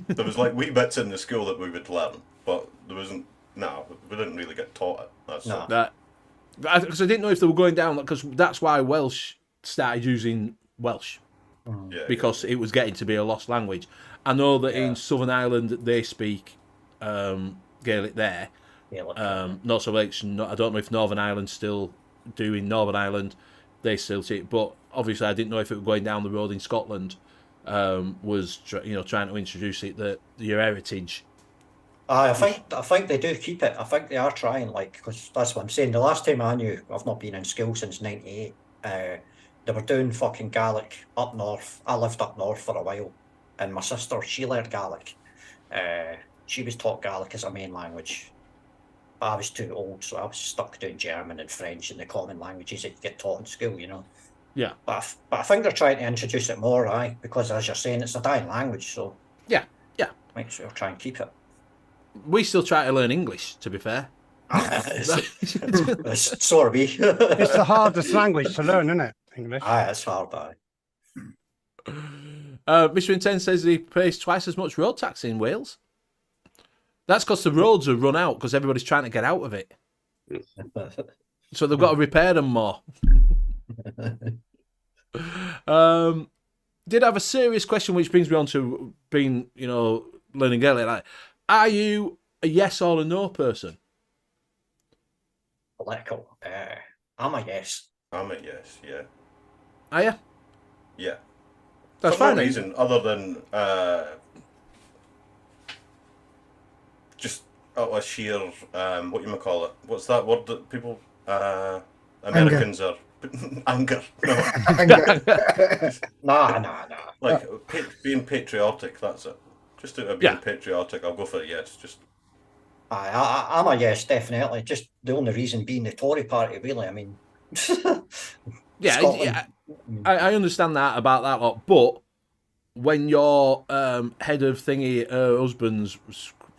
There was like wee bits in the school that we would learn, but there wasn't. No, we didn't really get taught it. That's No. Because I didn't know if they were going down, because that's why Welsh started using Welsh, because it was getting to be a lost language. I know that in Southern Ireland they speak Gaelic there. Not so much. I don't know if Northern Ireland still do. In Northern Ireland, they still speak, but obviously I didn't know if it was going down the road in Scotland. Was trying to introduce it, your heritage. I think they do keep it. I think they are trying, because that's what I'm saying. The last time I knew, I've not been in school since '98. They were doing fucking Gaelic up north. I lived up north for a while, and my sister, she learned Gaelic. She was taught Gaelic as a main language. But I was too old, so I was stuck doing German and French and the common languages that you get taught in school, Yeah. But I think they're trying to introduce it more, because as you're saying, it's a dying language, so yeah. make sure try and keep it. We still try to learn English, to be fair. So are we. It's the hardest language to learn, isn't it? English. It's hard, Mr. Intense says he pays twice as much road tax in Wales. That's because the roads are run out because everybody's trying to get out of it. So they've got to repair them more. Did have a serious question, which brings me on to being, learning Gaelic. Are you a yes or a no person? Political. I'm a yes. I'm a yes, yeah. Are you? Yeah. That's For fine. no reason other than just a sheer what you might call it. What's that word that people Americans are anger. No. Nah. Like being patriotic, that's it. Just out of being patriotic, I'll go for a yes. Just I'm a yes, definitely. Just the only reason being the Tory party, really. I mean, I understand that about that lot, but when your head of thingy husband's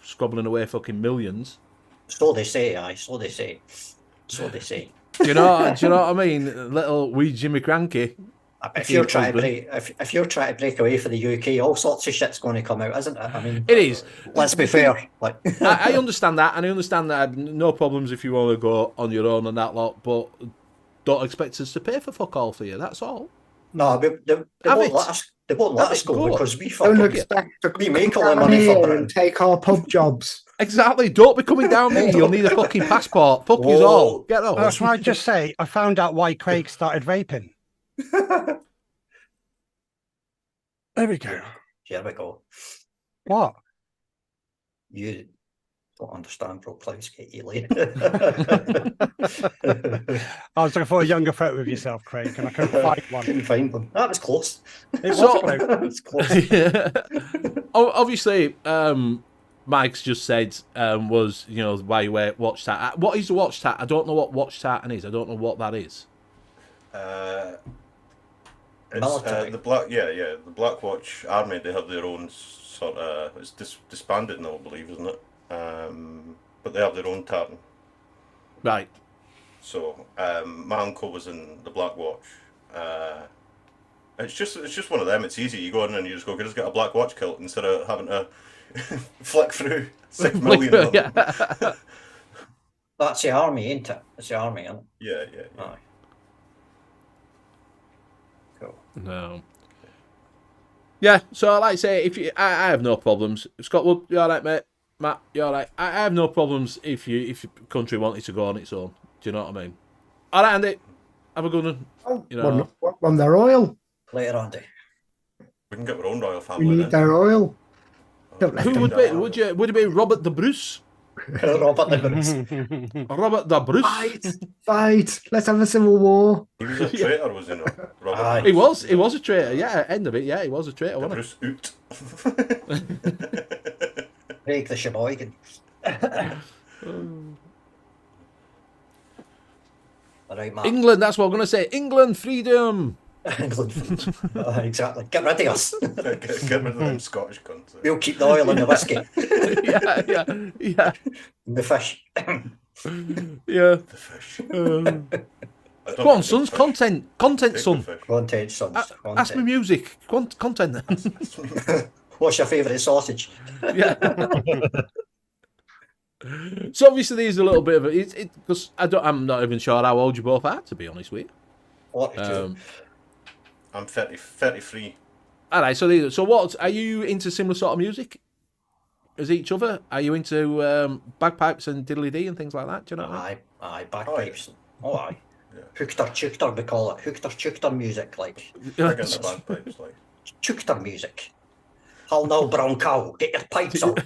squabbling away fucking millions, so they say. Do you know what I mean? Little wee Jimmy Cranky. If you're trying to break away from the UK, all sorts of shit's going to come out, isn't it? I mean, it is. Let's be fair. I understand that, and I understand that. No problems if you want to go on your own and that lot, but don't expect us to pay for fuck all for you. That's all. No, they won't let us. They won't let us go because we don't fucking expect to we make all the come money here for and it. take our pub jobs. Exactly. Don't be coming down me. You'll need a fucking passport. Fuck you all. Get off. That's why I just say I found out why Craig started vaping. There we go. Here we go. What? You don't understand, bro. Please get you later. I was looking for a younger photo of yourself, Craig, and I couldn't find one. Couldn't find one. That was close. It was close. That was close. Obviously, Mike's just said was why you wear watch tat. What is the watch tat? I don't know what watch tat is. I don't know what that is. It's the black, the Black Watch Army. They have their own sort of. It's disbanded now, I believe, isn't it? But they have their own tartan. Right. So my uncle was in the Black Watch. It's just one of them. It's easy. You go in and you just go, just get a Black Watch kilt instead of having to flick through 6 million of them. That's the army, ain't it? It's the army, isn't it? Yeah. Aye. Cool. No. Yeah, so like I say, I have no problems. Scott Wood, you all right, mate? Matt, you all right? I have no problems if your country wanted to go on its own. Do you know what I mean? All right, Andy. Have a good one. When they're oil. Later, Andy. We can get our own royal family. We need their oil. Who would be? Would it be Robert the Bruce? Robert the Bruce. Robert the Bruce. Fight. Let's have a civil war. He was a traitor, was he not? Robert He was a traitor. Yeah, end of it. Yeah, he was a traitor. the Wasn't Bruce Oot. Craig the Sheboygan. All right, Matt. England, that's what I'm going to say. England, freedom. England. Exactly. Get rid of us. Get rid of them Scottish cunts. We'll keep the oil and the whiskey. Yeah. And the fish. Yeah. The fish. Go on, sons. Content, Take son. the fish. Content, sons. Ask me music. Content. What's your favourite sausage? Yeah. So obviously there's a little bit of it because I'm not even sure how old you both are, to be honest with you. 42. I'm 33. All right. So what are you into? Similar sort of music as each other? Are you into bagpipes and diddly dee and things like that? Do you know what I mean? Aye, bagpipes. Oh, aye. Yeah. Hookter, chukter, we call it. Hookter, chukter music, like. Big into bagpipes, like. Chukter music. Hull no, brown cow, get your pipes out.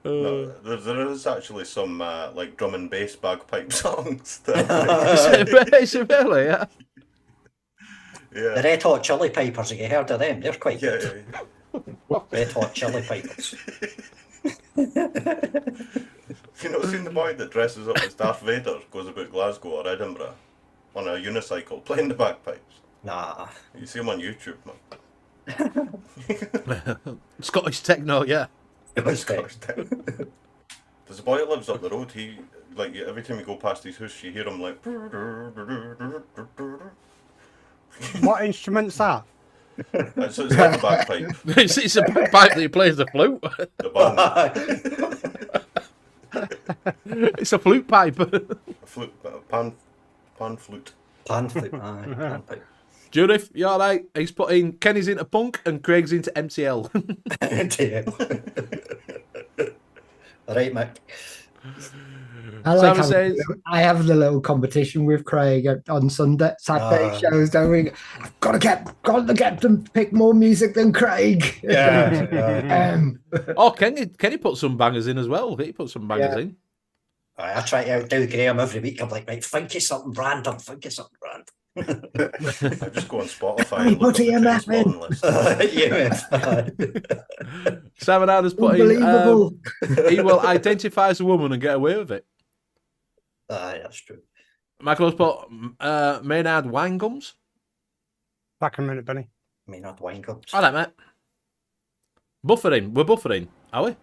No, there is actually some like drum and bass bagpipe songs. That Is it really? Yeah. The Red Hot Chili Pipers, have you heard of them? They're quite Yeah, good. yeah. Red Hot Chili Pipers. You know, seen the boy that dresses up as Darth Vader goes about Glasgow or Edinburgh on a unicycle playing the bagpipes? Nah. You see him on YouTube, man. Scottish techno, yeah. There's a boy that lives up the road. He like every time you go past his house, you hear him like. What instrument's that? It's like a bagpipe. It's a bagpipe that he plays the flute. The band, It's a flute pipe. a flute, pan flute. Pan flute, aye. Pan pipe. Judith, you alright? He's putting Kenny's into punk and Craig's into MTL. Alright, Mick. Simon says, I have the little competition with Craig on Saturday shows. Don't we? I've got to get them to pick more music than Craig. Yeah. oh, Kenny put some bangers in as well. He put some bangers in. I try to outdo Graham every week. I'm like, right, think of something random. Think of something random. I just go on Spotify and look Put at the EMF Trainspotting list. Simon Adams put in, Unbelievable. he will identify as a woman and get away with it. Aye, that's true. Michael's put Maynard Winegums. Back in a minute, Benny. Maynard Winegums. All right, mate. Buffering. We're buffering, are we?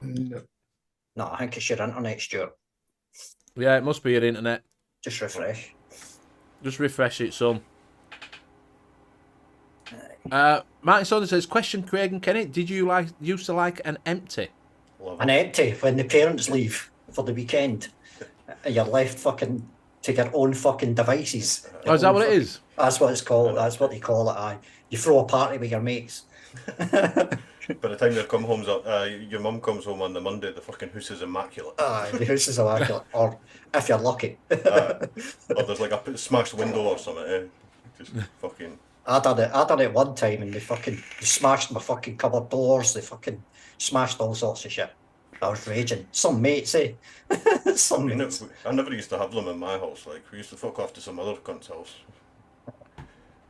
No, I think it's your internet, Stuart. Yeah, it must be your internet. Just refresh. Just refresh it, son. Martin Soder says, question, Craig and Kenny, did you used to like an empty? An empty when the parents leave for the weekend. You're left fucking to your own fucking devices. Oh, is that what it is? That's what it's called. That's what they call it. Aye. You throw a party with your mates. By the time they come home, your mum comes home on the Monday, the fucking house is immaculate. Aye, the house is immaculate. Or if you're lucky. Or there's like a smashed window or something. Just fucking. I done it one time and they smashed my fucking cupboard doors. They fucking smashed all sorts of shit. I was raging. Some mates, eh? Some mates. I never used to have them in my house. Like, we used to fuck off to some other cunt's house.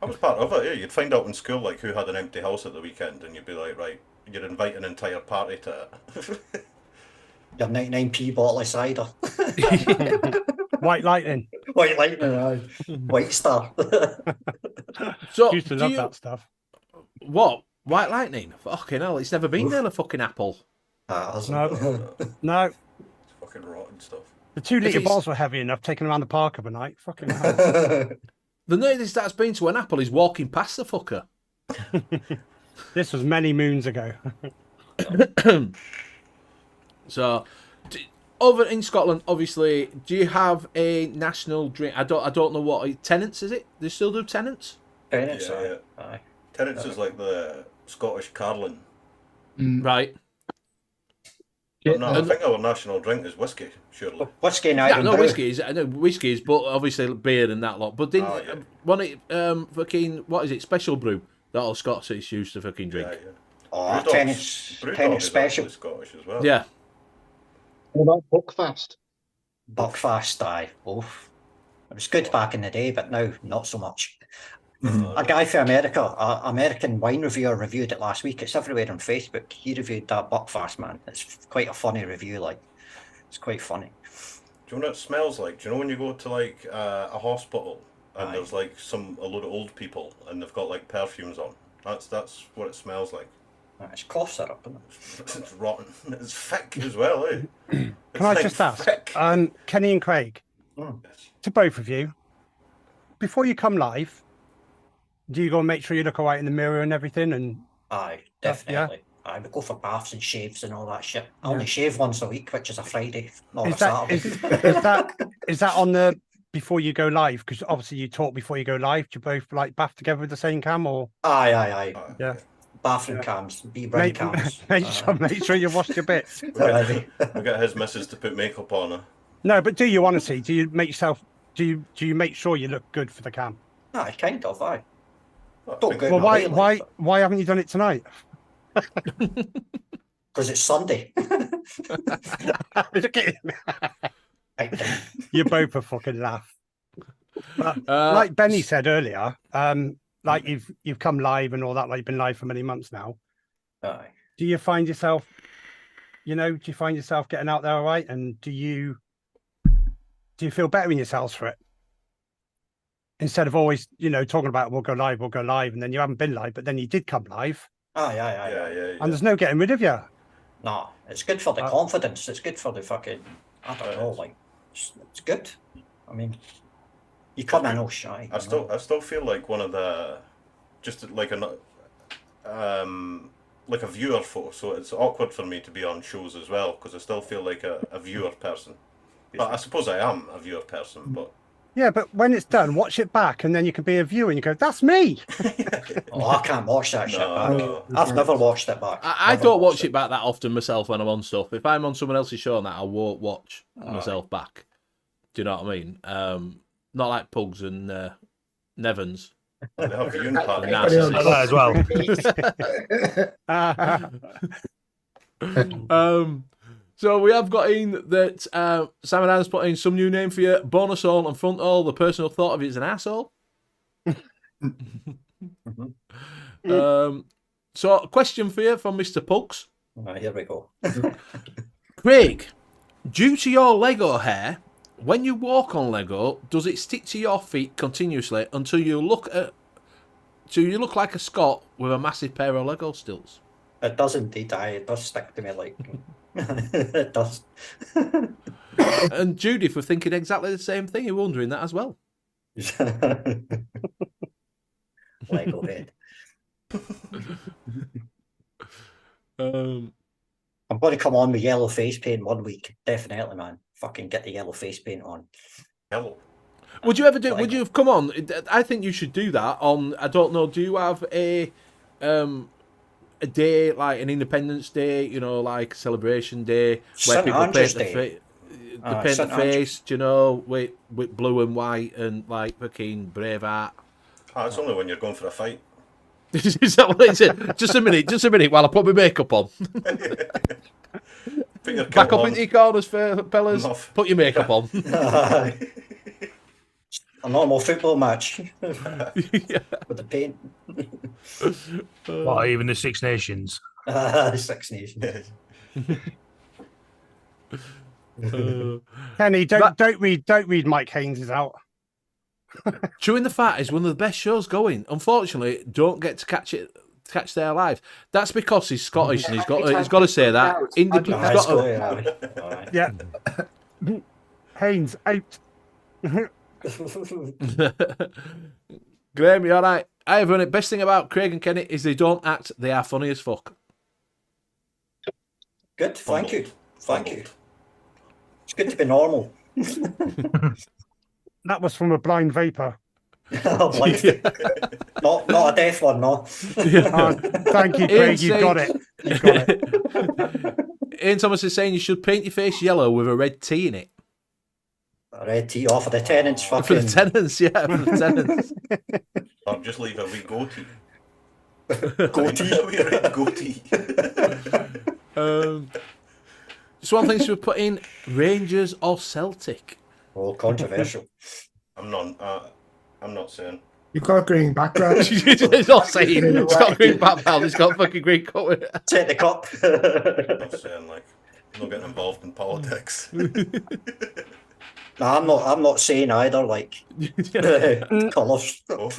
I was part of it, yeah. You'd find out in school like who had an empty house at the weekend, and you'd be like, right, you'd invite an entire party to it. Your 99p bottle of cider. White Lightning. White Lightning, aye. White Star. So, Used to love that stuff. What? White Lightning? Fucking hell, it's never been there, a fucking apple. No. No. It's fucking rotten stuff. The 2 litre it's- bottles were heavy enough taking around the park of a night. Fucking hell. The nearest that's been to an apple is walking past the fucker. This was many moons ago. So, over in Scotland, obviously, do you have a national drink? I don't know what Tennants is it? They still do Tennants? Tenants, Yeah. aye. Tennants is like the Scottish Carlin. Right. But no, I think our national drink is whiskey, surely. Whiskey and Yeah, Iron no Brew. whiskies. I know whiskies, but obviously beer and that lot. But didn't Oh, yeah. one it fucking what is it? Special brew that all Scots used to fucking drink. Yeah, yeah. Oh, Brewdog's- Tenants Brewdog is Special. actually Scottish as well. Yeah. What about Buckfast? Buckfast, aye. Oh, it was good back in the day, but now not so much. A guy from America, a American wine reviewer, reviewed it last week. It's everywhere on Facebook. He reviewed that Buckfast, man. It's quite a funny review. Like, it's quite funny. Do you know what it smells like? Do you know when you go to like a hospital and Aye. there's like a load of old people and they've got like perfumes on? That's what it smells like. It's cough syrup, isn't it? It's rotten. It's thick as well, eh? Can I just ask, thick. Kenny and Craig, to both of you, before you come live, do you go and make sure you look all right in the mirror and everything? And Aye, definitely. I would go for baths and shaves and all that shit. I only Yeah. shave once a week, which is a Friday, not is a that Saturday. is that on the before you go live? Because obviously you talk before you go live. Do you both like bath together with the same cam or? Aye. Yeah. Bathroom cams, B-brain cams. Make sure you wash your bits. Aye. I got his missus to put makeup on her. No, but do you honestly? Do you make yourself? Do you make sure you look good for the cam? Aye, kind of, aye. I Don't think- go Well, my way, like, why haven't you done it tonight? because it's Sunday. Look at him. Right, You both a fucking laugh. But Uh, like Benny said earlier, like you've come live and all that, like you've been live for many months now. aye. Do you find yourself, do you find yourself getting out there all right? And do you feel better in yourselves for it? Instead of always, talking about we'll go live, and then you haven't been live, but then you did come live, Aye. Yeah. and there's no getting rid of you. No, it's good for the confidence. It's good for the fucking, I don't know, like, it's good. I mean, you come in all shy. I still feel like one of the, just like a viewer photo. So it's awkward for me to be on shows as well because I still feel like a viewer person. But I suppose I am a viewer person. But Yeah, but when it's done, watch it back, and then you can be a viewer, and you go, "That's me." Oh, I can't watch that shit back. no. I've never watched it back. I Never don't watch watched it back that often myself when I'm on stuff. If I'm on someone else's show and that, I won't watch myself back. Do you know what I mean? Not like Pugs and Nevans. They have viewing And parties. narcissists. as well. So we have got in that Simon Adams put in some new name for you. Bonus hole and front hole. The person who thought of it is an asshole. So a question for you from Mr. Pugs. Right, here we go. Craig, due to your Lego hair, when you walk on Lego, does it stick to your feet continuously until you look like a Scot with a massive pair of Lego stills? It does indeed, aye. It does stick to me like. It does. And Judith were thinking exactly the same thing. You're wondering that as well. Lego head. Um, I'm going to come on with yellow face paint one week. Definitely, man. Fucking get the yellow face paint on. Hello. would you ever do? Lego. Would you have come on? I think you should do that on. I don't know. Do you have a day like an Independence Day? You know, like a celebration day where St. people Andrew's paint Day. they paint St. the face. Do you know, with blue and white and like fucking Braveheart. It's only when you're going for a fight. Is that what it is? Just a minute while I put my makeup on. Put your Back kilt up on. into your corners, fellas. Enough. Put your makeup on. A normal football match Yeah. with the paint. What, even the Six Nations? Six Nations. Kenny, don't read Mike Haynes' out. Chewing the Fat is one of the best shows going. Unfortunately, don't get to catch their live. That's because he's Scottish and he's got to say that. He's got to- Yeah. Haynes out. Graham, you all right? Hi everyone. Best thing about Craig and Kenny is they don't act. They are funny as fuck. Good, thank you. Thank you. Humbled. It's good to be normal. That was from a blind vapor. Not a deaf one, no. Thank you, Craig. You've got it. You've got it. Ian Thomas is saying you should paint your face yellow with a red T in it. A red tee off of the tenants. For Fucking. the tenants, yeah, for the tenants. Or just leave a wee goatee. Goatee. A wee red goatee. Just one thing to put in: Rangers or Celtic. Oh, controversial. I'm not saying. You've got a green background. It's not saying it's got green background. It's got fucking green coat. Take the cup. I'm saying like, I'm not getting involved in politics. No, I'm not saying either. Like colours. Oh.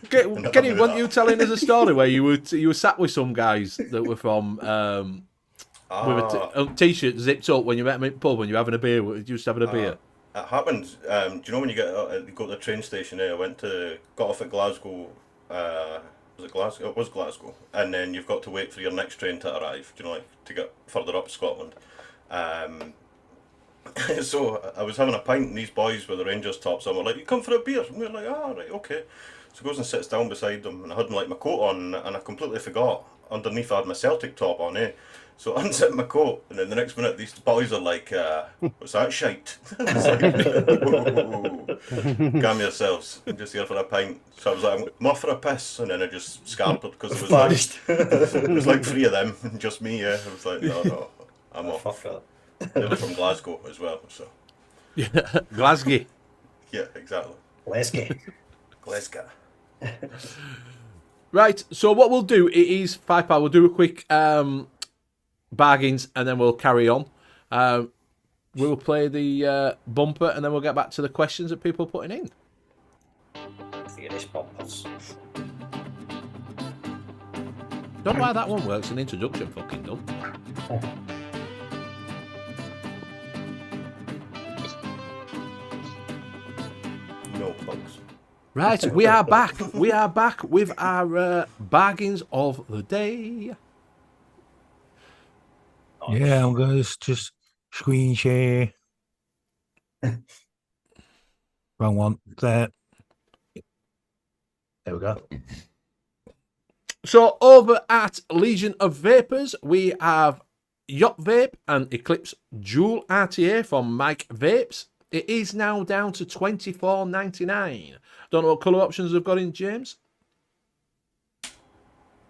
Kenny, weren't you telling us a story where you were sat with some guys that were from with a t-shirt zipped up when you met them in the pub when you were having a beer? You just having a beer. It happens. Do you know when you go to the train station? I got off at Glasgow. Was it Glasgow? It was Glasgow. And then you've got to wait for your next train to arrive. Do you know, like to get further up Scotland. So I was having a pint, and these boys with the Rangers tops on were like, "You come for a beer?" And we were like, "Ah, right, okay." So he goes and sits down beside them, and I hadn't like my coat on, and I completely forgot. Underneath I had my Celtic top on, So I unzipped my coat, and then the next minute these boys are like, "What's that shite?" I was like, "Calm yourselves, I'm just here for a pint." So I was like, "I'm off for a piss," and then I just scampered because it was like 3 of them, and just me. I was like, "No, I'm off." Fuck that. They were from Glasgow as well, so. Yeah, Glasgow. Yeah, exactly. Glasgow. Right, so what we'll do, it is £5. We'll do a quick bargains and then we'll carry on. We'll play the bumper and then we'll get back to the questions that people are putting in. Furious bumpers. Don't know why that one works, an introduction fucking done. No bugs. Right, we are back. We are back with our bargains of the day. Yeah, I'm going to just screen share. Wrong one. There. There we go. So over at Legion of Vapors, we have Yacht Vape and Eclipse Dual RTA from Mike Vapes. It is now down to $24.99. Don't know what colour options they've got in, James.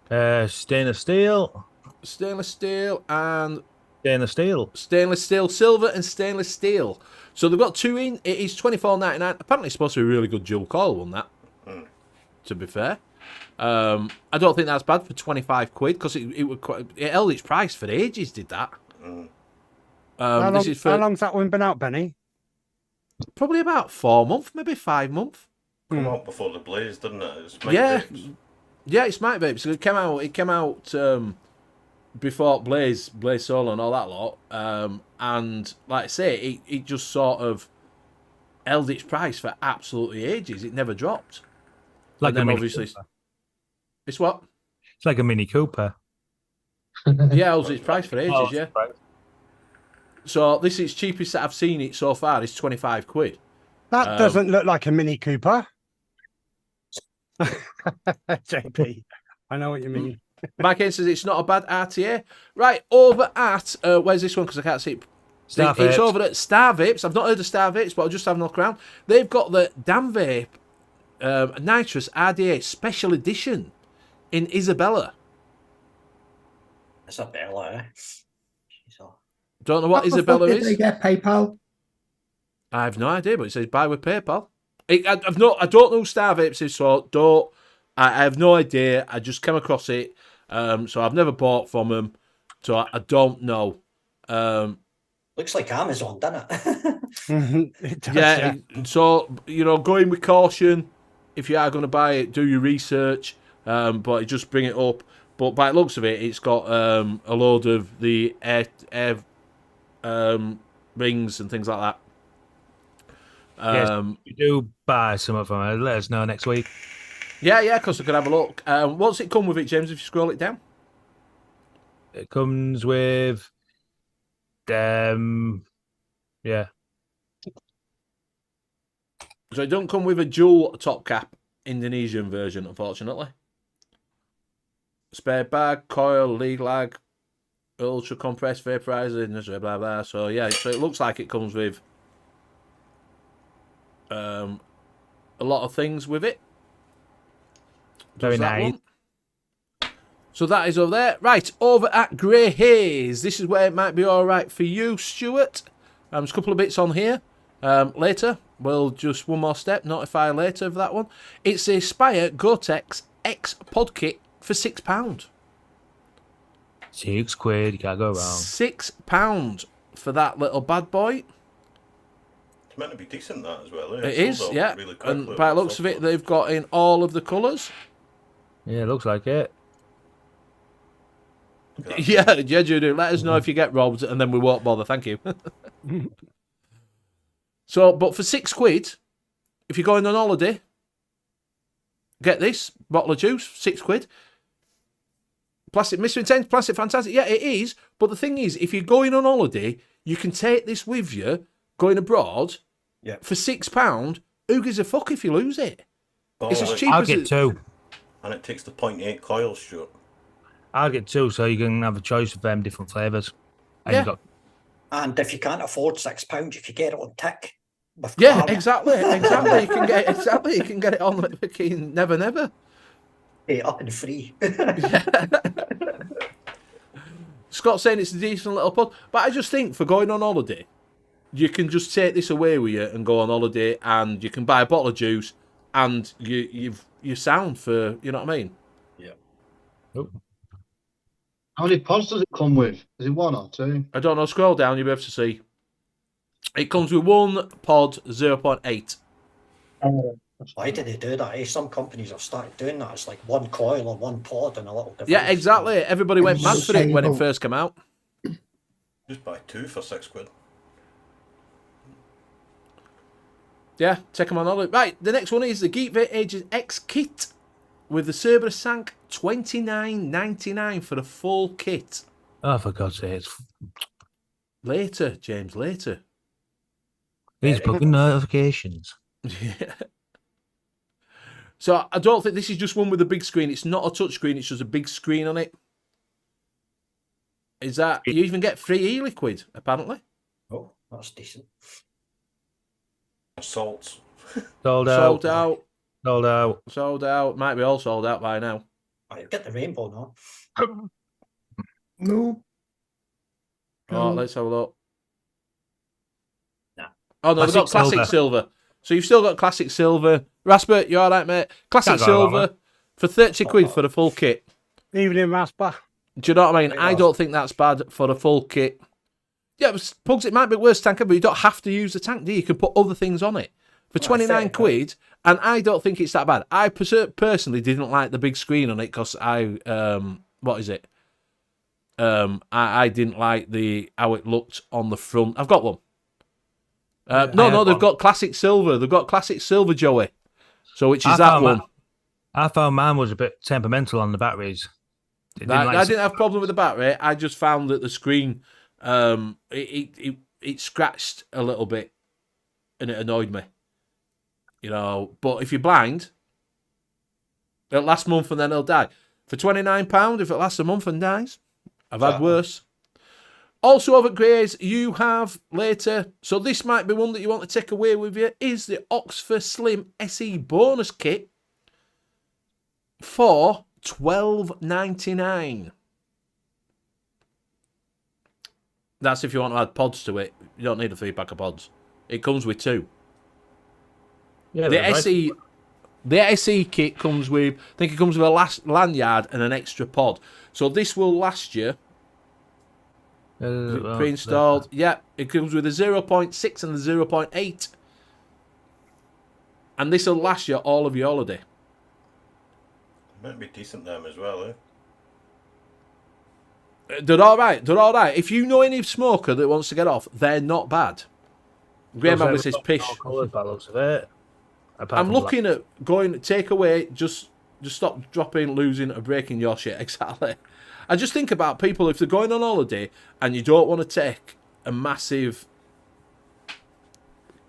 Stainless steel. Stainless steel and Stainless steel. stainless steel silver and stainless steel. So they've got 2 in. It is $24.99. Apparently it's supposed to be a really good dual coil one, that. To be fair. I don't think that's bad for 25 quid because it held its price for ages, did that. How long's that one been out, Benny? Probably about 4 months, maybe 5 months. Come out before the Blaze, didn't it? It's Yeah, it's Mike Vapes. So it came out before Blaze Solo and all that lot. And like I say, it just sort of held its price for absolutely ages. It never dropped. Like and then a Mini obviously Cooper. It's what? It's like a Mini Cooper. Yeah, holds its price for ages, yeah. Right. So this is cheapest that I've seen it so far is 25 quid. That doesn't look like a Mini Cooper. JP, I know what you mean. Mike Haynes says it's not a bad RTA. Right, over at, where's this one? Because I can't see it. Star It's Vapes. over at Star Vapes. I've not heard of Star Vapes, but I'll just have a look around. They've got the Damn Vape Nitrous RDA Special Edition in Isabella. Isabella, eh? Don't know what Isabella Did they is. get PayPal? I have no idea, but it says buy with PayPal. I don't know who Star Vapes is, so I have no idea. I just came across it, so I've never bought from them, so I don't know. Looks like Amazon, doesn't it? It does, Yeah, so go in with caution. If you are going to buy it, do your research, but just bring it up. But by the looks of it, it's got a load of the air rings and things like that. Yes, if you do buy some of them, let us know next week. Yeah, because I could have a look. What's it come with it, James, if you scroll it down? It comes with yeah. So it don't come with a dual top cap Indonesian version, unfortunately. Spare bag, coil, lead lag, ultra compressed vaporizer, blah blah. So yeah, so it looks like it comes with a lot of things with it. Very Does that nice. one. So that is over there. Right, over at Grey Haze. This is where it might be all right for you, Stuart. There's a couple of bits on here. Later, we'll just one more step, notify later of that one. It's a Spire Gore-Tex X Pod Kit for £6. £6, you can't go wrong. £6 for that little bad boy. It's meant to be decent, that as well. It is, sold out yeah. really quickly And by the looks of it, they've got in all of the colours. Yeah, it looks like it. Yeah, yeah, Judy. Let us know if you get robbed, and then we won't bother. Thank you. So, but for £6, if you're going on holiday, get this bottle of juice, £6. Plastic Mr. Intense, plastic fantastic. Yeah, it is. But the thing is, if you're going on holiday, you can take this with you going abroad. Yeah. For £6. Who gives a fuck if you lose it? Oh, It's as cheap I'll as get it. 2. And it takes the 0.8 coil, Stuart. I'll get 2, so you can have a choice of them different flavours. And Yeah. you got And if you can't afford £6, you could get it on tick. with Yeah, Klarna. exactly. You can get it on the fucking never. Hey, up and free. Scott's saying it's a decent little pod, but I just think for going on holiday, you can just take this away with you and go on holiday, and you can buy a bottle of juice, and you're sound for, you know what I mean? Yeah. Oh. How many pods does it come with? Is it 1 or 2? I don't know. Scroll down, you'll be able to see. It comes with 1 pod 0.8. Why did they do that? Some companies have started doing that. It's like 1 coil or 1 pod and a little device. Yeah, exactly. Everybody went mad for it when it Sustainable. first came out. Just buy 2 for £6. Yeah, take them on holiday. Right, the next one is the Geek Vape Ages X kit with the Cerberus Sank, $29.99 for the full kit. Oh, for God's sake. Later, James, later. These fucking notifications. Yeah. So I don't think this is just one with a big screen. It's not a touch screen, it's just a big screen on it. Is that you even get free e-liquid, apparently? Oh, that's decent. Salts. Sold out. Sold out. Sold out. Sold out. Might be all sold out by now. I get the rainbow now. No. Oh, let's have a look. Nah. Oh no, they've got Classic classic silver. So you've still got classic silver. Rasper, you alright, mate? Classic Can't go wrong, silver for £30 for the full kit. Evening, Rasper. Do you know what I mean? Right, I don't think that's bad for a full kit. Yeah, but Pugs, it might be worse tanker, but you don't have to use the tank, do you? You can put other things on it. For £29, and I don't think it's that bad. I personally didn't like the big screen on it because what is it? I didn't like how it looked on the front. I've got one. No, they've got classic silver. They've got classic silver, Joey. So which is that one? I found mine was a bit temperamental on the batteries. I didn't have a problem with the battery. I just found that the screen, it scratched a little bit, and it annoyed me. You know, but if you're blind, it'll last a month and then it'll die. For £29, if it lasts a month and dies, I've had worse. Also over at Grey's, you have later, so this might be one that you want to take away with you, is the Oxford Slim SE bonus kit for $12.99. That's if you want to add pods to it. You don't need a 3-pack of pods. It comes with 2. Yeah, The SE kit comes with, I think it comes with a lanyard and an extra pod. So this will last you. Pre-installed. Yeah, it comes with a 0.6 and the 0.8. And this will last you all of your holiday. Might be decent them as well, eh? They're all right. They're all right. If you know any smoker that wants to get off, they're not bad. Graham Abbott says pish. I'm looking at going take away. Just stop dropping, losing, or breaking your shit. Exactly. I just think about people if they're going on holiday and you don't want to take a massive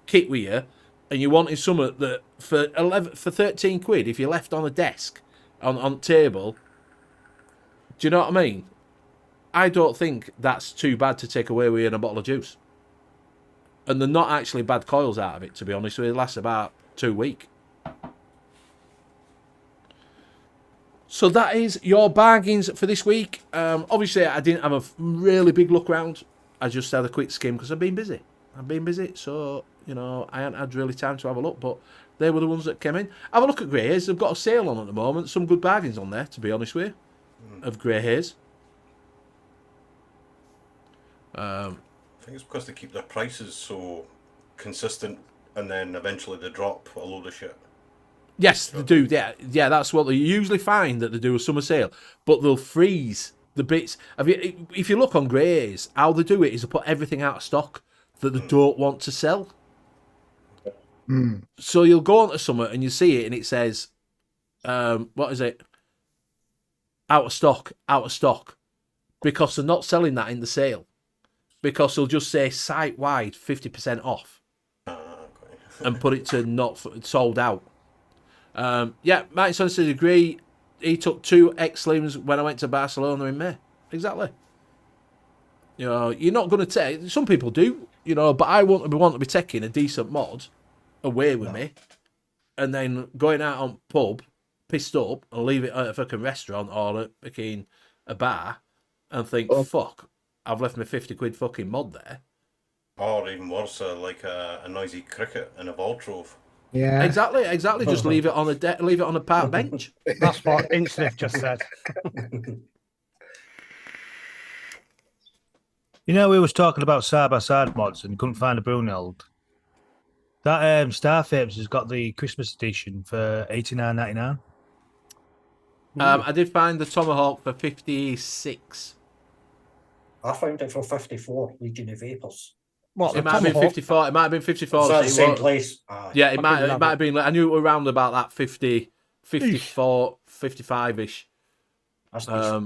kit with you, and you wanted something that for £13, if you're left on a desk on table. Do you know what I mean? I don't think that's too bad to take away with you in a bottle of juice. And they're not actually bad coils out of it, to be honest. So it lasts about 2 weeks. So that is your bargains for this week. Obviously, I didn't have a really big look around. I just had a quick skim because I've been busy. I've been busy, so you know I haven't had really time to have a look. But they were the ones that came in. Have a look at Grey Haze. They've got a sale on at the moment. Some good bargains on there, to be honest with you, of Grey Haze. I think it's because they keep their prices so consistent, and then eventually they drop a load of shit. Yes, they do. Yeah, that's what they usually find, that they do a summer sale, but they'll freeze the bits. If you look on Grey Haze, how they do it is they put everything out of stock that they don't want to sell. So you'll go onto summer and you see it, and it says, what is it? Out of stock, because they're not selling that in the sale. Because they'll just say site-wide 50% off and put it to not sold out. Yeah, Mike Son says agree. He took 2 X-Slims when I went to Barcelona in May. Exactly. You know, you're not going to take... Some people do, you know, but I want to be taking a decent mod away with me and then going out on pub, pissed up, and leave it at a fucking restaurant or at fucking a bar and think, fuck... I've left my 50 quid fucking mod there. Or even worse, like a noisy cricket in a ball trove. Yeah, Exactly. Just leave it on leave it on a park bench. That's what N.U.V.S just said. You know, we was talking about side-by-side mods and couldn't find a Bruneld. That Star Vapes has got the Christmas edition for $89.99. I did find the Tomahawk for 56. I found it for 54, Legion of Vapors. What, It might have been 54. It might have been 54. Is that the so it same won't- place? Aye. Yeah, it might love have been. I knew it was around about that 50, 54, 55-ish. That's nice.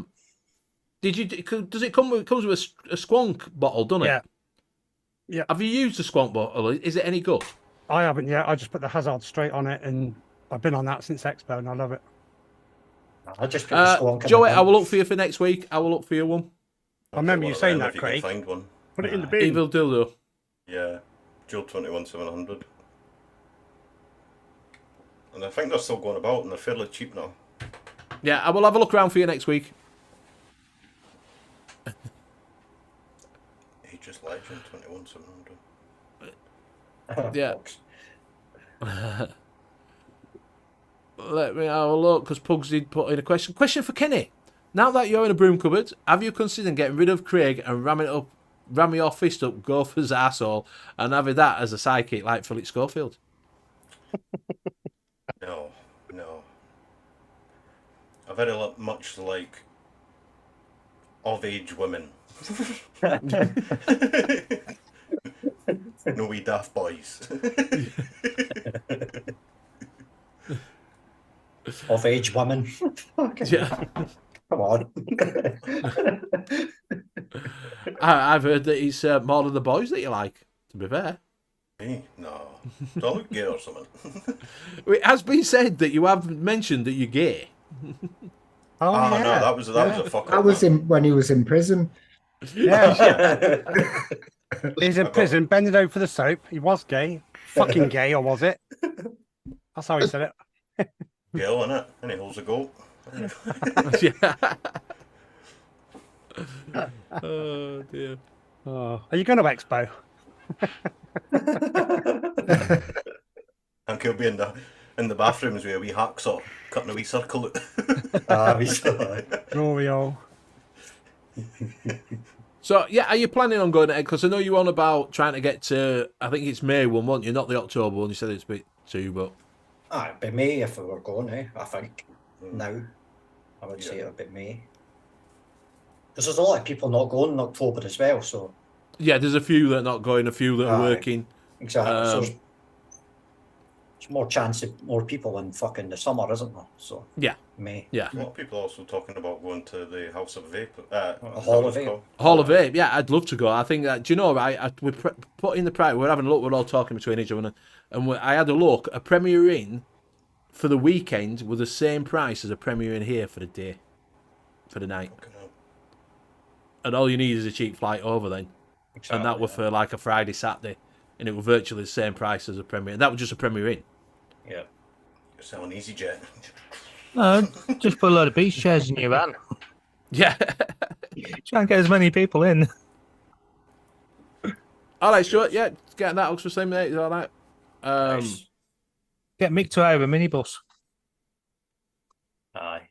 Does it comes with a squonk bottle, doesn't it? Yeah. Yeah. Have you used the squonk bottle? Is it any good? I haven't yet. I just put the hazard straight on it, and I've been on that since Expo, and I love it. I just put the squonk in Joey, the I will bin. look for you for next week. I will look for you one. I remember you saying that, if you Craig. can find one. Put it in the bin. Evil dildo. Yeah, Joe 21700. And I think they're still going about, and they're fairly cheap now. Yeah, I will have a look around for you next week. Aegis Legend 21700. Yeah. Box. Let me have a look, because Pugs did put in a question. Question for Kenny. Now that you're in a broom cupboard, have you considered getting rid of Craig and ramming your fist up Gopher's arsehole and having that as a sidekick like Philip Schofield? No. I very much like of-age women. No wee daft boys. Of age women. Yeah. Come on. I've heard that it's more of the boys that you like, to be fair. Me? No. Do I look gay or something? It has been said that you have mentioned that you're gay. Oh, Oh, yeah. no, that was a fuck that up. was when he was in prison. Yeah. He's in prison, bending over for the soap. He was gay. Fucking gay, or was it? That's how he said it. Girl, innit? And he holds a goat. Yeah. Oh, dear. Oh. Are you going to Expo? And he'll be in the bathrooms with a wee hacksaw, cutting a wee circle out. We saw it. Rorio. So, yeah, are you planning on going to Egg? Because I know you're on about trying to get to, I think it's May one, weren't you? Not the October one. You said it's a bit too, but... It'd be May if we were going, I think. Now, I would say it would be May. Because there's a lot of people not going in October as well, so... Yeah, there's a few that are not going, a few that are Aye. working. Exactly. So Um, there's more chance of more people in fucking the summer, isn't there? So Yeah, May. yeah. A lot of people are also talking about going to the House of Vape. Hall of Vape. Hall of Vape, yeah, I'd love to go. I think that, do you know, we put in the price, we're having a look, we're all talking between each other, and I had a look, a Premier Inn for the weekend with the same price as a Premier Inn here for the day, for the night. Fucking hell. And all you need is a cheap flight over then. Exactly, And that was for like a Friday, Saturday, and it was virtually the same price as a Premier Inn. That was just a Premier Inn. Yeah. You're selling EasyJet. No, just put a load of beach chairs in your van. Yeah. Try and get as many people in. All right, Stuart. Yeah, getting that Oxford Slim, mate. Is all right. Nice. Get Mick to hire a minibus. Aye.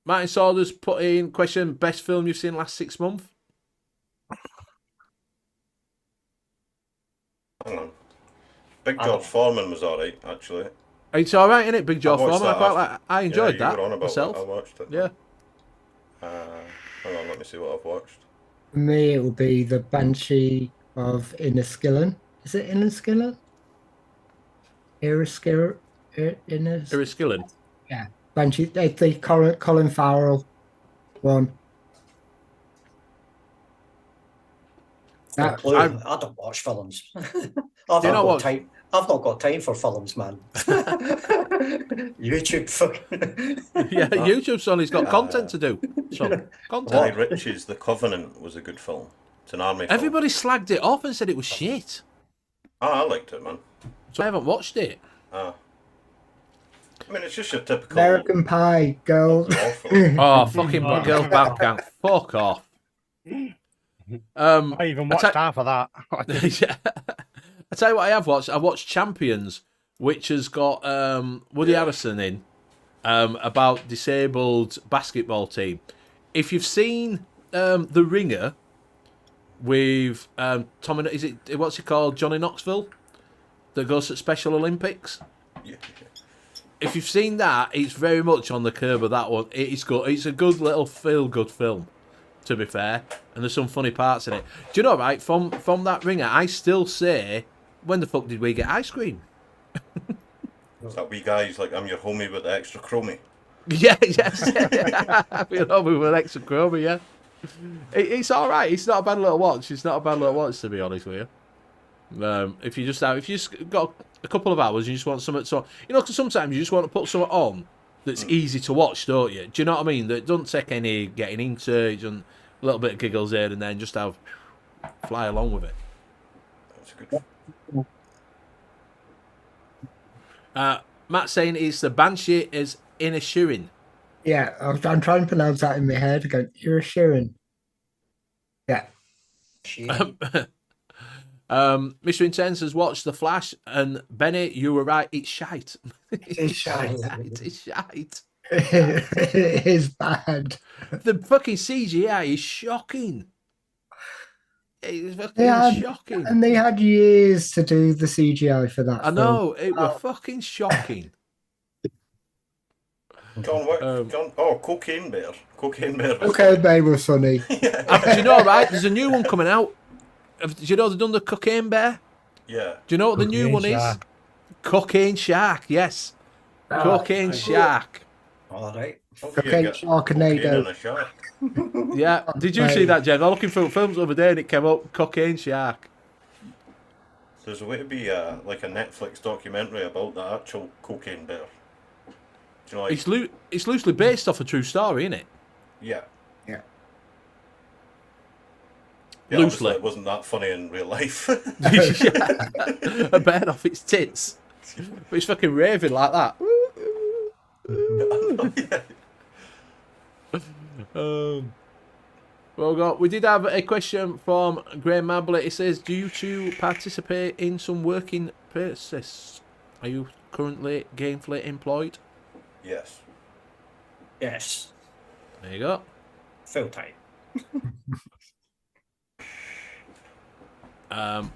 Martin Saunders put in question: best film you've seen last 6 months. Hang on. Big George Foreman was alright, actually. It's all right, isn't it? Big George watched Foreman. I that quite after- like. I enjoyed yeah, you that were on about myself. That. I watched it. Yeah. Hang on, let me see what I've watched. For me, it will be the Banshee of Inniskillen. Is it Inniskillen? Inniskillen? Enniskillen. Yeah, Banshee. The Colin Farrell one. No clue. I don't watch films. I've not got time for films, man. YouTube fucking. Yeah, YouTube, son. He's got content to do. Son, Guy content. Ritchie's The Covenant was a good film. It's an army film. Everybody slagged it off and said it was shit. Oh, I liked it, man. So I haven't watched it. I mean, it's just your typical American Pie, girl. awful. Oh, fucking girls bad gang. Fuck off. I even watched half of that. Yeah. I tell you what I have watched. I watched Champions, which has got Woody Harrelson in, about disabled basketball team. If you've seen The Ringer with Tommy, is it what's he called, Johnny Knoxville, that goes to Special Olympics? Yeah. If you've seen that, it's very much on the curb of that one. It's good. It's a good little feel-good film, to be fair, and there's some funny parts in it. Do you know, right, from that Ringer, I still say, when the fuck did we get ice cream? Is that wee guy's like, I'm your homie with the extra chromie? Yeah, yes. You know, we were extra chromie, yeah. It's all right. It's not a bad little watch. It's not a bad little watch, to be honest with you. If you just got a couple of hours, you just want something. So you know, because sometimes you just want to put something on that's easy to watch, don't you? Do you know what I mean? That doesn't take any getting into. It doesn't, a little bit of giggles here and then, just fly along with it. That's a good. Matt saying it's the Banshee is Inisherin. Yeah, I'm trying to pronounce that in my head. Going, you're a Sheeran. Yeah. Mr. Intense has watched The Flash, and Benny, you were right. It's shite. It's shite. It's shite. It is bad. The fucking CGI is shocking. It's fucking shocking. And they had years to do the CGI for that. I know, it was fucking shocking. John, Cocaine Bear. Cocaine Bear. Okay, Bear was funny. Do you know, right? There's a new one coming out. Do you know they've done the Cocaine Bear? Yeah. Do you know what the new one is? Cocaine Shark, yes. Cocaine Shark. All right. Cocaine Sharknado. Yeah. Did you see that, Jen? I was looking for films the other day and it came up Cocaine Shark. There's a way to be like a Netflix documentary about the actual Cocaine Bear. Do you know, like, It's loosely based off a true story, isn't it? Yeah. Yeah. Yeah, Loosely. it wasn't that funny in real life. A bear off its tits. But it's fucking raving like that. Well, we did have a question from Graham Mablett. It says, do you two participate in some working places? Are you currently gainfully employed? Yes. Yes. There you go. Full time. Metal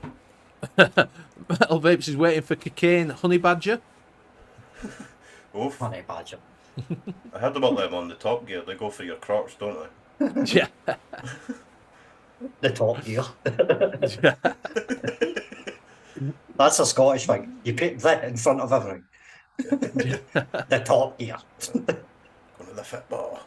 Vapes is waiting for cocaine honey badger. Oof. Honey badger. I heard about them on the Top Gear. They go for your crotch, don't they? Yeah. The Top Gear. Yeah. That's a Scottish thing. You put that in front of everything. The Top Gear. Going to the fit bar.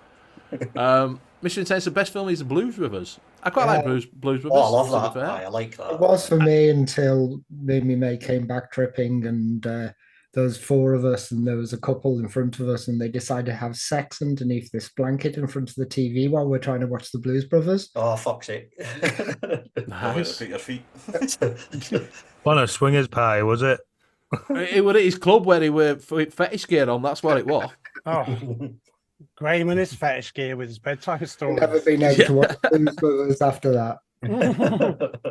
Mission Intense, the best film is The Blues Brothers. I quite like Blues Brothers. Oh, I love to be that. fair. I like that. It was for me until me and my mate came back tripping, and there was four of us, and there was a couple in front of us, and they decided to have sex underneath this blanket in front of the TV while we're trying to watch The Blues Brothers. Oh, fuck's sake. Nice. Put your feet. On a swingers pie, was it? It was at his club where he were fetish gear on. That's what it was. Oh, Graham and his fetish gear with his bedtime story. Never been able to watch Blues Brothers after that. Well,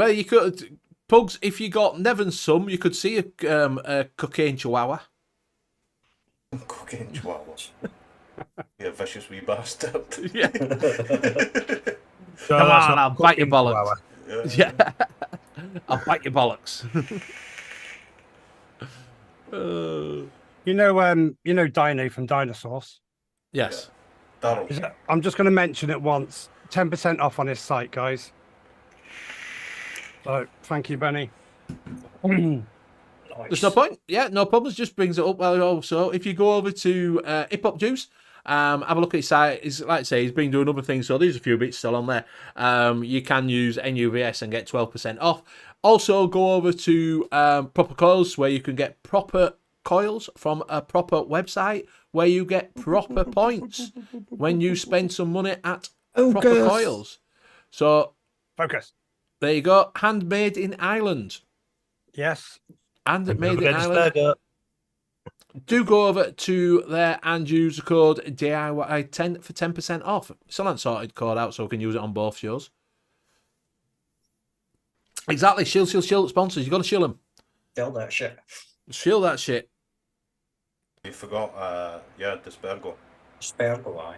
you could, Pugs, if you got Neville's some, you could see a cocaine chihuahua. Cocaine chihuahua. You vicious wee bastard. Yeah. So Come that's on, not I'll bite your cooking bollocks. chihuahua. Yeah. I'll bite your bollocks. You know Dino from Dinosaurs. Yes. Daryl. I'm just going to mention it once. 10% off on his site, guys. So thank you, Benny. There's no point. Yeah, no problems. Just brings it up. Well, also, if you go over to Hip Hop Juice, have a look at his site. He's, like I say, he's been doing other things, so there's a few bits still on there. You can use N.U.V.S and get 12% off. Also, go over to Proper Coils, where you can get proper coils from a proper website, where you get proper points when you spend some money at Proper Coils. So, Focus. there you go. Handmade in Ireland. Yes. Handmade in Ireland. Do go over to there and use the code DIY10 for 10% off. Still haven't sorted code out, so we can use it on both shows. Exactly. Shield sponsors. You got to shield them. Tell that shit. Shield that shit. You forgot, Dispergo. Spergo, aye.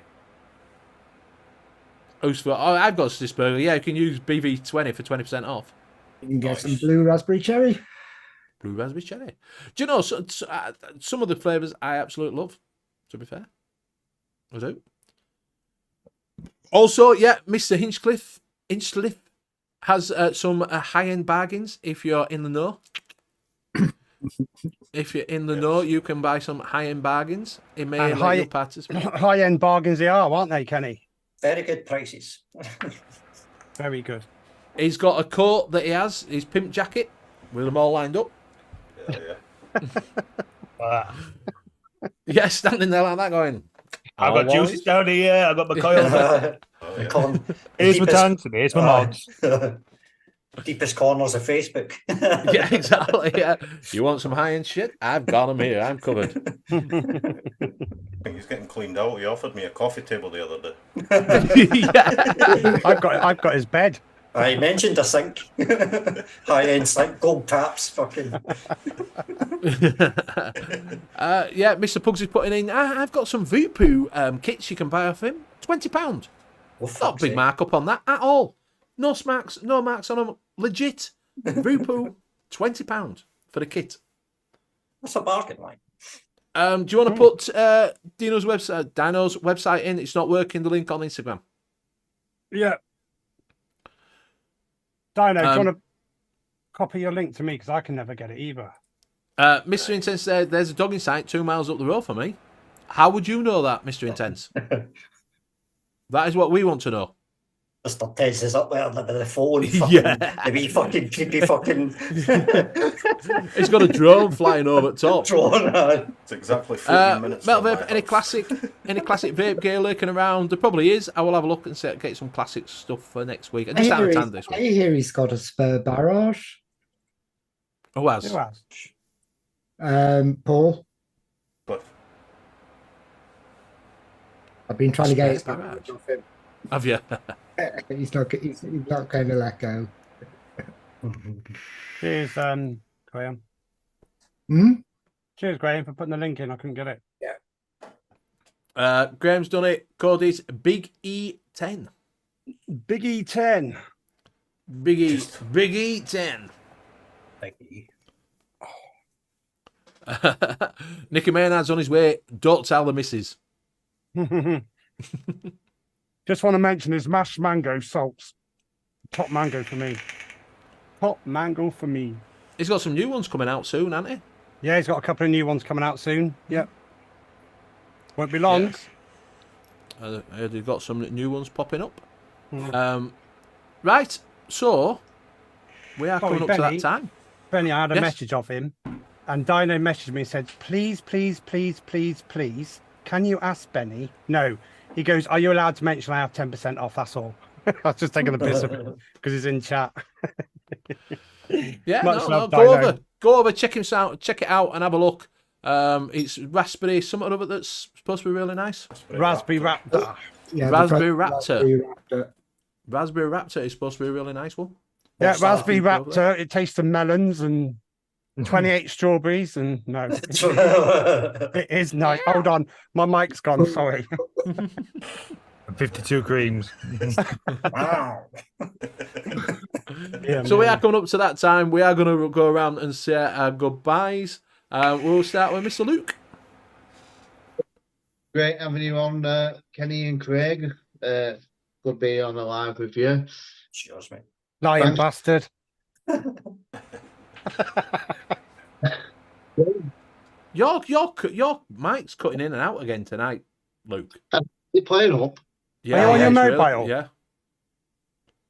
I've got Dispergo. Yeah, you can use BV20 for 20% off. You can get some blue raspberry cherry. Blue raspberry cherry. Do you know, some of the flavours I absolutely love, to be fair. I do. Also, yeah, Mr. Hinchcliffe has some high-end bargains if you're in the know. If you're in the know, you can buy some high-end bargains. It may let you participate. High-end bargains they are, aren't they, Kenny? Very good prices. Very good. He's got a coat that he has, his pimp jacket, with them all lined up. Yeah. Yeah, standing there like that going, I've got juices down here, I've got my coil. Here's my tanks and here's my mods. Deepest corners of Facebook. Yeah, exactly. Yeah. You want some high-end shit? I've got them here. I'm covered. I think he's getting cleaned out. He offered me a coffee table the other day. Yeah. I've got his bed. I mentioned a sink. High-end sink, gold taps, fucking. Yeah, Mr. Pugs is putting in, I've got some Voopoo kits you can buy off him. £20. Well, Not a big markup on that at all. No marks on them. Legit. Voopoo, £20 for the kit. That's a bargain, like. Do you want to put Dino's website in? It's not working. The link on Instagram. Yeah. Dino, do you want to copy your link to me? Because I can never get it either. Mr. Intense said, there's a dogging site 2 miles up the road for me. How would you know that, Mr. Intense? That is what we want to know. Mr. Tez is up there with the phone. Yeah. The wee fucking creepy fucking. He's got a drone flying over the top. Drone. It's exactly 14 minutes. Metal from Vape, my any house. classic vape gear lurking around? There probably is. I will have a look and get some classic stuff for next week. I just out of time this I week. hear he's got a spur barrage. Who has? Who has? Oh, Paul. But I've been trying to get his Spur barrage barrage. off him. Have you? He's not going to let go. Cheers, Graham. Hmm? Cheers, Graham, for putting the link in. I couldn't get it. Graham's done it. Code is Big E10. Big E10. Big E10. thank you. Nicky Maynard's on his way. Don't tell the missus. Just want to mention his mashed mango salts. Top mango for me. Top mango for me. He's got some new ones coming out soon, hasn't he? Yeah, he's got a couple of new ones coming out soon. Yep. Won't be long. Yes. I heard he's got some new ones popping up. Mm. Right, so we are Sorry, coming up to Benny. that time. Benny, I had a Yes. message of him, and Dino messaged me and said, please, can you ask Benny? No. He goes, are you allowed to mention I have 10% off? That's all. I was just taking a piss of it because he's in chat. Yeah, Much love, go Dino. over, check it out, and have a look. It's raspberry, something of it that's supposed to be really nice. Raspberry wrap. Yeah, Raspberry Raptor. Raspberry Raptor. Raspberry Raptor is supposed to be a really nice one. Yeah, What's that? Raspberry Raptor. It tastes of melons and 28 strawberries. And no, it is nice. Hold on. My mic's gone. Sorry. 52 creams. Wow. Yeah, So we man. are coming up to that time. We are going to go around and say our goodbyes. We'll start with Mr. Luke. Great having you on, Kenny and Craig. Good being on the live with you. Cheers, mate. Lying Thanks. bastard. Your mic's cutting in and out again tonight, Luke. You playing up? Are you on your it's mobile? yeah.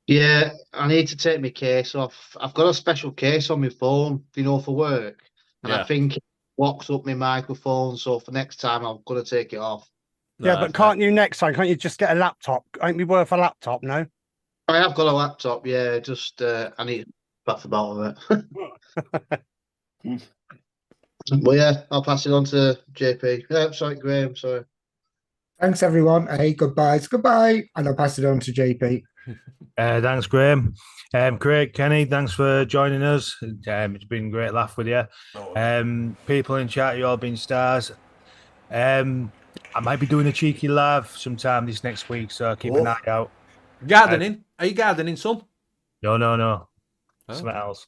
Yeah, I need to take my case off. I've got a special case on my phone, for work. And Yeah. I think it locks up my microphone. So for next time, I'm going to take it off. Yeah, No, but can't you next time? Can't you just get a laptop? Ain't we worth a laptop? No. I have got a laptop, yeah. Just I need to back the bottom of it. But yeah, I'll pass it on to JP. Yeah, sorry, Graham. Sorry. Thanks, everyone. Hey, goodbyes. Goodbye. And I'll pass it on to JP. Thanks, Graham. Craig, Kenny, thanks for joining us. It's been a great laugh with you. People in chat, you all been stars. I might be doing a cheeky live sometime this next week, so keep an eye out. Gardening? Are you gardening, son? No. Oh. Something else.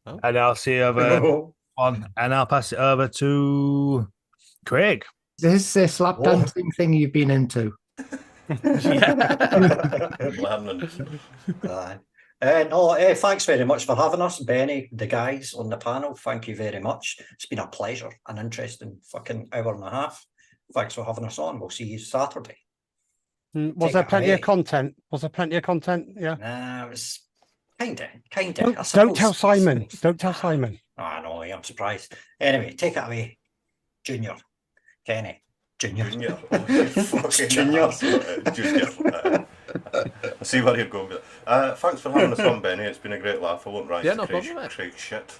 Oh. And I'll see you over on, and I'll pass it over to Craig. Is this lap dancing thing you've been into? Thanks very much for having us, Benny, the guys on the panel. Thank you very much. It's been a pleasure, an interesting fucking hour and a half. Thanks for having us on. We'll see you Saturday. Was there plenty of content? Was there plenty of content? Yeah. Nah, it was kinda. Don't tell Simon. Don't tell Simon. I know, I'm surprised. Anyway, take it away, Junior. Kenny. Junior. Junior. I see where you're going with it. Thanks for having us on, Benny. It's been a great laugh. I won't rise to Craig's shit.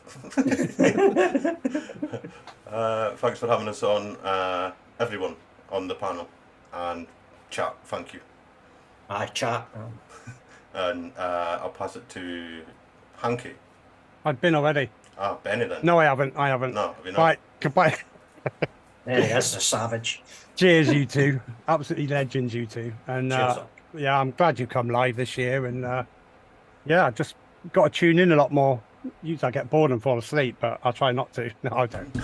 Thanks for having us on, everyone on the panel and chat. Thank you. Hi, chat. And I'll pass it to Hanky. I've been already. Ah, Benny then. No, I haven't. No, have you not? Right, goodbye. There he is, the savage. Cheers, you two. Absolutely legends, you two. And Cheers. yeah, I'm glad you come live this year. And yeah, I just got to tune in a lot more. Usually I get bored and fall asleep, but I'll try not to. No, I don't.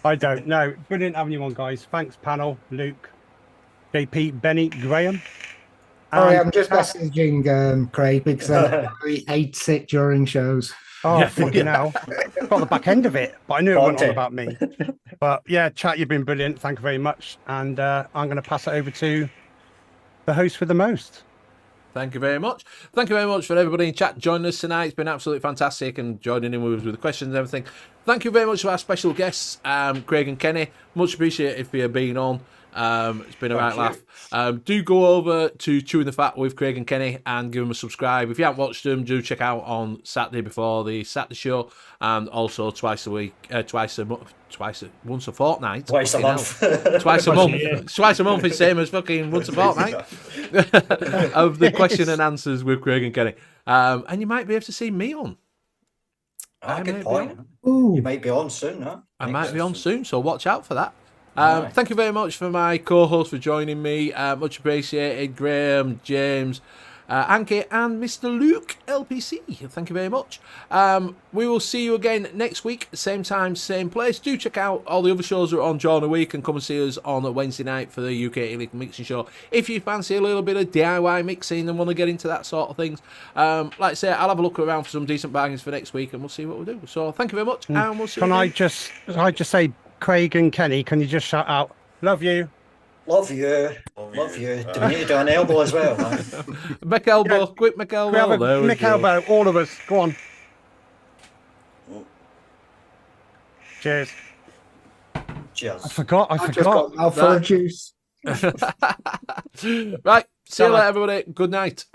I don't. No, brilliant having you on, guys. Thanks, panel, Luke, JP, Benny, Graham. Sorry, I'm just messaging Craig because he hates it during shows. Oh, fucking hell. Got the back end of it, but I knew it wasn't all about me. But yeah, chat, you've been brilliant. Thank you very much. And I'm going to pass it over to the host with the most. Thank you very much. Thank you very much for everybody in chat joining us tonight. It's been absolutely fantastic and joining in with the questions and everything. Thank you very much to our special guests, Craig and Kenny. Much appreciated for you being on. It's been a right laugh. Do go over to Chewing the Fat with Craig and Kenny and give them a subscribe. If you haven't watched them, do check out on Saturday before the Saturday show, and also once a fortnight. Twice a month. Twice a month. Twice a month is same as fucking once a fortnight. Of the question and answers with Craig and Kenny. And you might be able to see me on. Good point. Ooh. You might be on soon, huh? I might be on soon, so watch out for that. Thank you very much for my co-host for joining me. Much appreciated, Graham, James, HANKY, and Mr. Luke LPC. Thank you very much. We will see you again next week, same time, same place. Do check out all the other shows that are on during the week and come and see us on a Wednesday night for the UK Illegal Mixing Show. If you fancy a little bit of DIY mixing and want to get into that sort of things, like I say, I'll have a look around for some decent bargains for next week and we'll see what we do. So thank you very much, and we'll see you again. Can I just say, Craig and Kenny, can you just shout out, love you? Love you. Love you. Do we need to do an elbow as well, man? Mick elbow, quick Mick elbow. We have a There we Mick go. elbow, all of us. Go on. Cheers. Cheers. I forgot. I just got alpha juice. Right, see you later, everybody. Good night.